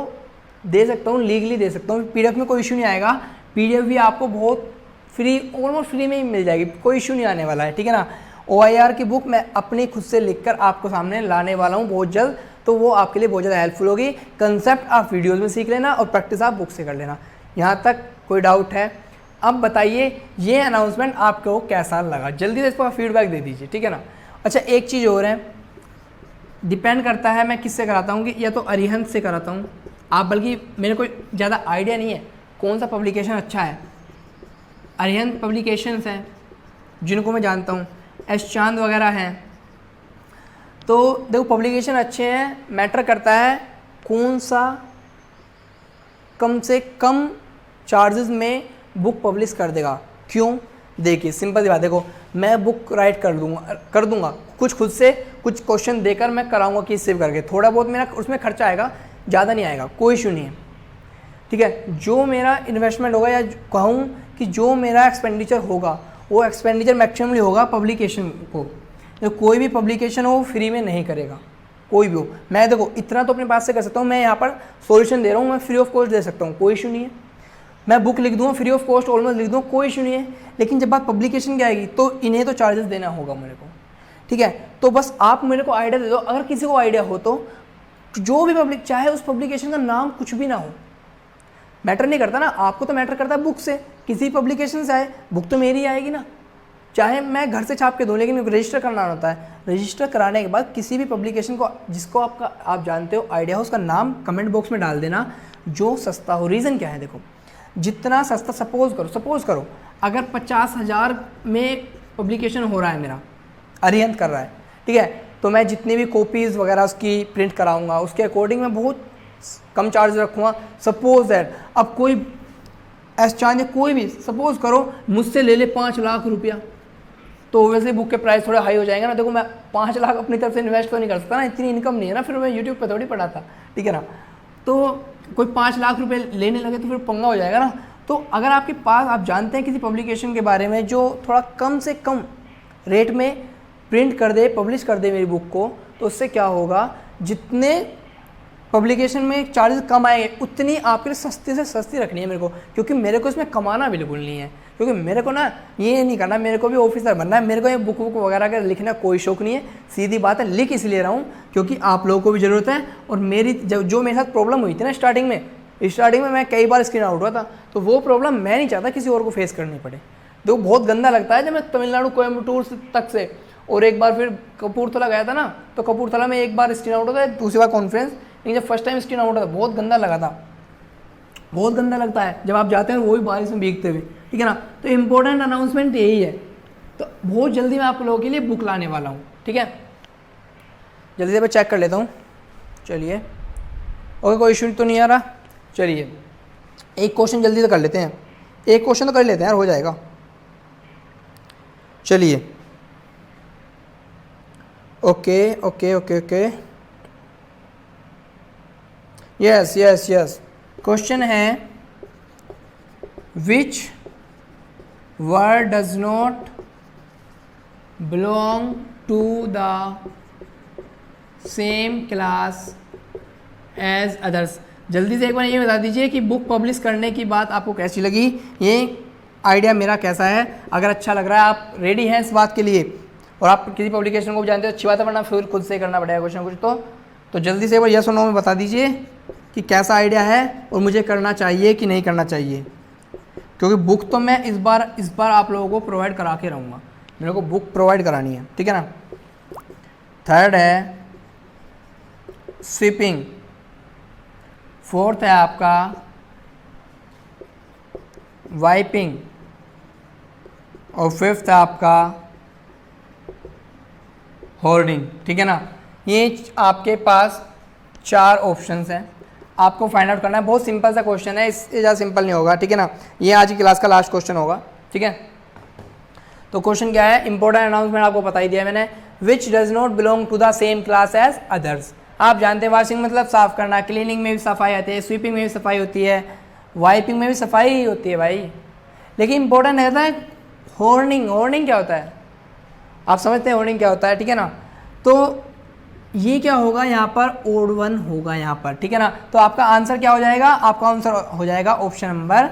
दे सकता हूँ, लीगली दे सकता हूँ, PDF में कोई इशू नहीं आएगा, PDF भी आपको बहुत फ्री, ऑलमोस्ट फ्री में ही मिल जाएगी, कोई इशू नहीं आने वाला है, ठीक है ना। OIR की बुक मैं अपनी खुद से लिखकर आपको सामने लाने वाला हूँ बहुत जल्द, तो वो आपके लिए बहुत ज़्यादा हेल्पफुल होगी। कंसेप्ट आप वीडियोज़ में सीख लेना और प्रैक्टिस आप बुक से कर लेना। यहाँ तक कोई डाउट है? अब बताइए ये अनाउंसमेंट आपको कैसा लगा, जल्दी से इस पर फीडबैक दे दीजिए, ठीक है ना। अच्छा एक चीज़ और है, डिपेंड करता है मैं किससे कराता हूँ, कि या तो अरिहंत से कराता हूँ आप, बल्कि मेरे को ज़्यादा आइडिया नहीं है कौन सा पब्लिकेशन अच्छा है। अरिहंत पब्लिकेशंस हैं जिनको मैं जानता हूँ, एस चांद वगैरह हैं, तो देखो पब्लिकेशन अच्छे हैं, मैटर करता है कौन सा कम से कम चार्जेस में बुक पब्लिश कर देगा। क्यों? देखिए सिंपल सी बात, देखो मैं बुक राइट कर दूंगा कुछ खुद से, कुछ क्वेश्चन देकर मैं कराऊंगा कि सेव करके, थोड़ा बहुत मेरा उसमें खर्चा आएगा, ज़्यादा नहीं आएगा, कोई इशू नहीं है, ठीक है। जो मेरा इन्वेस्टमेंट होगा या कहूँ कि जो मेरा एक्सपेंडिचर होगा वो एक्सपेंडिचर मैक्सिमम होगा पब्लिकेशन को। तो कोई भी पब्लिकेशन हो फ्री में नहीं करेगा, कोई भी हो। मैं देखो इतना तो अपने पास से कर सकता हूँ, मैं यहाँ पर सॉल्यूशन दे रहा हूँ, मैं फ्री ऑफ कॉस्ट दे सकता हूँ, कोई इशू नहीं है। मैं बुक लिख दूँ फ्री ऑफ कॉस्ट ऑलमोस्ट लिख दूँ, कोई इशू नहीं है। लेकिन जब बात पब्लिकेशन की आएगी तो इन्हें तो चार्जेस देना होगा मेरे को, ठीक है। तो बस आप मेरे को आइडिया दे दो, अगर किसी को आइडिया हो तो जो भी पब्लिक, चाहे उस पब्लिकेशन का नाम कुछ भी ना हो, मैटर नहीं करता ना, आपको तो मैटर करता है बुक से, किसी पब्लिकेशन से आए बुक तो मेरी आएगी ना, चाहे मैं घर से छाप के दूँ, लेकिन रजिस्टर करना होता है। रजिस्टर कराने के बाद किसी भी पब्लिकेशन को जिसको आप जानते हो, आइडिया हो, उसका नाम कमेंट बॉक्स में डाल देना जो सस्ता हो। रीज़न क्या है, देखो जितना सस्ता, सपोज करो अगर 50,000 में पब्लिकेशन हो रहा है मेरा, अरिहंत कर रहा है, ठीक है, तो मैं जितनी भी कॉपीज़ वगैरह उसकी प्रिंट कराऊंगा उसके अकॉर्डिंग मैं बहुत कम चार्ज रखूँगा। सपोज दैट अब कोई चांस कोई भी सपोज करो मुझसे ले ले 5 लाख रुपया, तो वैसे बुक के प्राइस थोड़े हाई हो जाएंगे ना। देखो मैं 5 लाख अपनी तरफ से इन्वेस्ट तो नहीं कर सकता ना, इतनी इनकम नहीं है ना, फिर मैं यूट्यूब पे थोड़ी पढ़ाता, ठीक है ना। तो कोई 5 लाख रुपए लेने लगे तो फिर पंगा हो जाएगा ना। तो अगर आपके पास, आप जानते हैं किसी पब्लिकेशन के बारे में जो थोड़ा कम से कम रेट में प्रिंट कर दे, पब्लिश कर दे मेरी बुक को, तो उससे क्या होगा, जितने पब्लिकेशन में चार्जेस कम आएंगे उतनी आपके लिए सस्ती से सस्ती रखनी है मेरे को, क्योंकि मेरे को इसमें कमाना बिल्कुल नहीं है। क्योंकि मेरे को ना ये नहीं करना, मेरे को भी ऑफिसर बनना है, मेरे को ये बुक वगैरह का लिखना कोई शौक नहीं है। सीधी बात है, लिख इसलिए रहा हूँ क्योंकि आप लोगों को भी ज़रूरत है। और मेरी जो मेरे साथ प्रॉब्लम हुई थी ना स्टार्टिंग में मैं कई बार स्क्रीन आउट हुआ था, तो वो प्रॉब्लम मैं नहीं चाहता किसी और को फेस करनी पड़े। तो बहुत गंदा लगता है जब मैं तमिलनाडु कोयम्बटूर तक से, और एक बार फिर कपूरथला गया था ना, तो कपूरथला में एक बार स्क्रीन आउट होता है, दूसरी बार कॉन्फ्रेंस, लेकिन जब फर्स्ट टाइम स्क्रीन आउट होता था बहुत गंदा लगा था। बहुत गंदा लगता है जब आप जाते हैं वो भी बारिश में भीगते हुए, ठीक है ना। तो इम्पोर्टेंट अनाउंसमेंट यही है। तो बहुत जल्दी मैं आप लोगों के लिए बुक लाने वाला हूँ, ठीक है। जल्दी से मैं चेक कर लेता हूँ, चलिए। ओके, कोई इशू तो नहीं आ रहा। चलिए एक क्वेश्चन जल्दी से कर लेते हैं, एक क्वेश्चन तो कर लेते हैं यार, हो जाएगा। चलिए okay okay okay okay, yes yes yes. Question है which word does not belong to the same class as others. जल्दी से एक बार ये बता दीजिए कि बुक पब्लिश करने की बात आपको कैसी लगी, ये आइडिया मेरा कैसा है। अगर अच्छा लग रहा है, आप रेडी हैं इस बात के लिए, और आप किसी पब्लिकेशन को भी जानते हो, अच्छी बात है, वरना फिर खुद से करना पड़ेगा कुछ ना कुछ। तो जल्दी से एक बार यस और नो में बता दीजिए कि कैसा आइडिया है और मुझे करना चाहिए कि नहीं करना चाहिए। क्योंकि बुक तो मैं इस बार आप लोगों को प्रोवाइड करा के रहूँगा, मेरे को बुक प्रोवाइड करानी है, ठीक है ना। थर्ड है स्वीपिंग, फोर्थ है आपका वाइपिंग, और फिफ्थ है आपका होर्डिंग, ठीक है ना। ये आपके पास 4 ऑप्शंस हैं, आपको फाइंड आउट करना है। बहुत सिंपल सा क्वेश्चन है, इससे ज़्यादा सिंपल नहीं होगा, ठीक है ना। ये आज की क्लास का लास्ट क्वेश्चन होगा, ठीक है। तो क्वेश्चन क्या है, इंपॉर्टेंट अनाउंसमेंट आपको बता ही दिया मैंने। Which does not belong to the same class as others. आप जानते हैं वॉशिंग मतलब साफ करना, क्लीनिंग में भी सफाई आती है, स्वीपिंग में भी सफाई होती है, वाइपिंग में भी सफाई ही होती है भाई। लेकिन इंपॉर्टेंट रहता है हॉर्निंग। हॉर्निंग क्या होता है, आप समझते हैं हॉर्निंग क्या होता है, ठीक है ना। तो ये क्या होगा यहाँ पर, ओड वन होगा यहाँ पर, ठीक है ना। तो आपका आंसर क्या हो जाएगा, आपका आंसर हो जाएगा ऑप्शन नंबर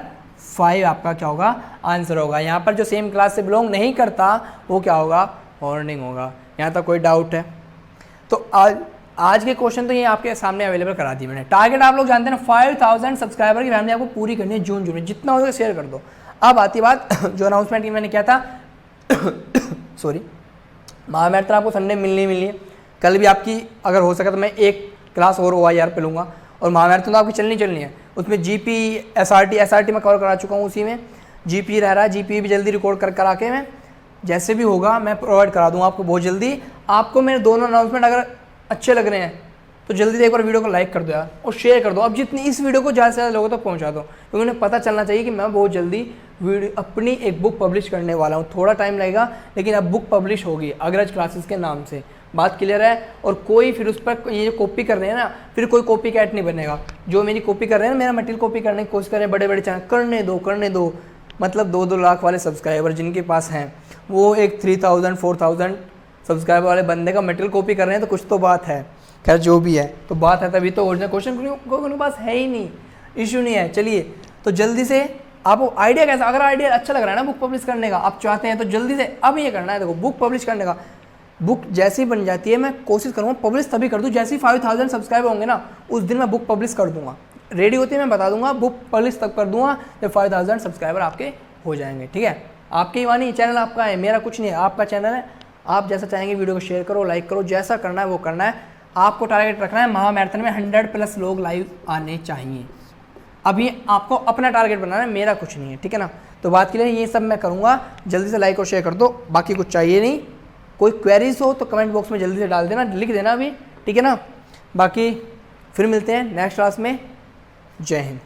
5, आपका क्या होगा आंसर होगा। यहाँ पर जो सेम क्लास से बिलोंग नहीं करता वो क्या होगा, हॉर्निंग होगा। यहाँ तक कोई डाउट है? तो आज के क्वेश्चन तो ये आपके सामने अवेलेबल करा दी मैंने। टारगेट आप लोग जानते हैं ना, 5000 सब्सक्राइबर की फैमिली आपको पूरी करनी है जून में, जितना हो सके शेयर कर दो। अब आती बात जो अनाउंसमेंट की मैंने किया था सॉरी, महामैराथन आपको संडे मिलनी है। कल भी आपकी अगर हो सके तो मैं एक क्लास और OIR पे लूँगा, और महामैराथन तो आपकी चलनी है। उसमें GP SRT मैं कवर करा चुका हूँ, उसी में GP रह रहा है, GP भी जल्दी रिकॉर्ड करा के मैं जैसे भी होगा मैं प्रोवाइड करा दूँगा आपको बहुत जल्दी। आपको मेरे दोनों अनाउंसमेंट अगर अच्छे लग रहे हैं तो जल्दी से एक बार वीडियो को लाइक कर दो यार, और शेयर कर दो। अब जितनी इस वीडियो को ज़्यादा से ज़्यादा लोगों तक पहुंचा दो, क्योंकि उन्हें पता चलना चाहिए कि मैं बहुत जल्दी अपनी एक बुक पब्लिश करने वाला हूं। थोड़ा टाइम लगेगा लेकिन अब बुक पब्लिश होगी अग्रज क्लासेस के नाम से। बात क्लियर है। और कोई फिर उस पर ये जो कॉपी कर रहे हैं ना, फिर कोई कॉपी कैट नहीं बनेगा। जो मेरी कॉपी कर रहे हैं ना, मेरा मटेरियल कॉपी करने की कोशिश कर रहे हैं बड़े बड़े चैनल, करने दो। मतलब 2-2 लाख वाले सब्सक्राइबर जिनके पास हैं, वो एक 3000-4000 सब्सक्राइबर वाले बंदे का मटेरियल कॉपी कर रहे हैं, तो कुछ तो बात है। खैर जो भी है, तो बात है तभी तो ओरिजिनल क्वेश्चन उनके पास है ही नहीं, इशू नहीं है। चलिए तो जल्दी से आपको आइडिया कैसा, अगर आइडिया अच्छा लग रहा है ना बुक पब्लिश करने का, आप चाहते हैं तो जल्दी से अब ये करना है। देखो बुक पब्लिश करने का, बुक जैसे ही बन जाती है मैं कोशिश करूँगा पब्लिश तभी कर दूँ जैसे ही 5000 सब्सक्राइबर होंगे ना, उस दिन मैं बुक पब्लिश कर दूँगा। रेडी होती है मैं बता दूंगा, बुक पब्लिश तक कर दूंगा जब 5000 सब्सक्राइबर आपके हो जाएंगे। ठीक है, आपकी ही वाणी, चैनल आपका है, मेरा कुछ नहीं है, आपका चैनल है। आप जैसा चाहेंगे वीडियो को शेयर करो, लाइक करो, जैसा करना है वो करना है। आपको टारगेट रखना है महामैराथन में 100+ लोग लाइव आने चाहिए। अभी आपको अपना टारगेट बनाना है, मेरा कुछ नहीं है। ठीक है ना, तो बात के लिए ये सब मैं करूँगा। जल्दी से लाइक और शेयर कर दो, बाकी कुछ चाहिए नहीं। कोई क्वेरीज हो तो कमेंट बॉक्स में जल्दी से डाल देना, लिख देना अभी। ठीक है ना, बाकी फिर मिलते हैं नेक्स्ट क्लास में। जय हिंद।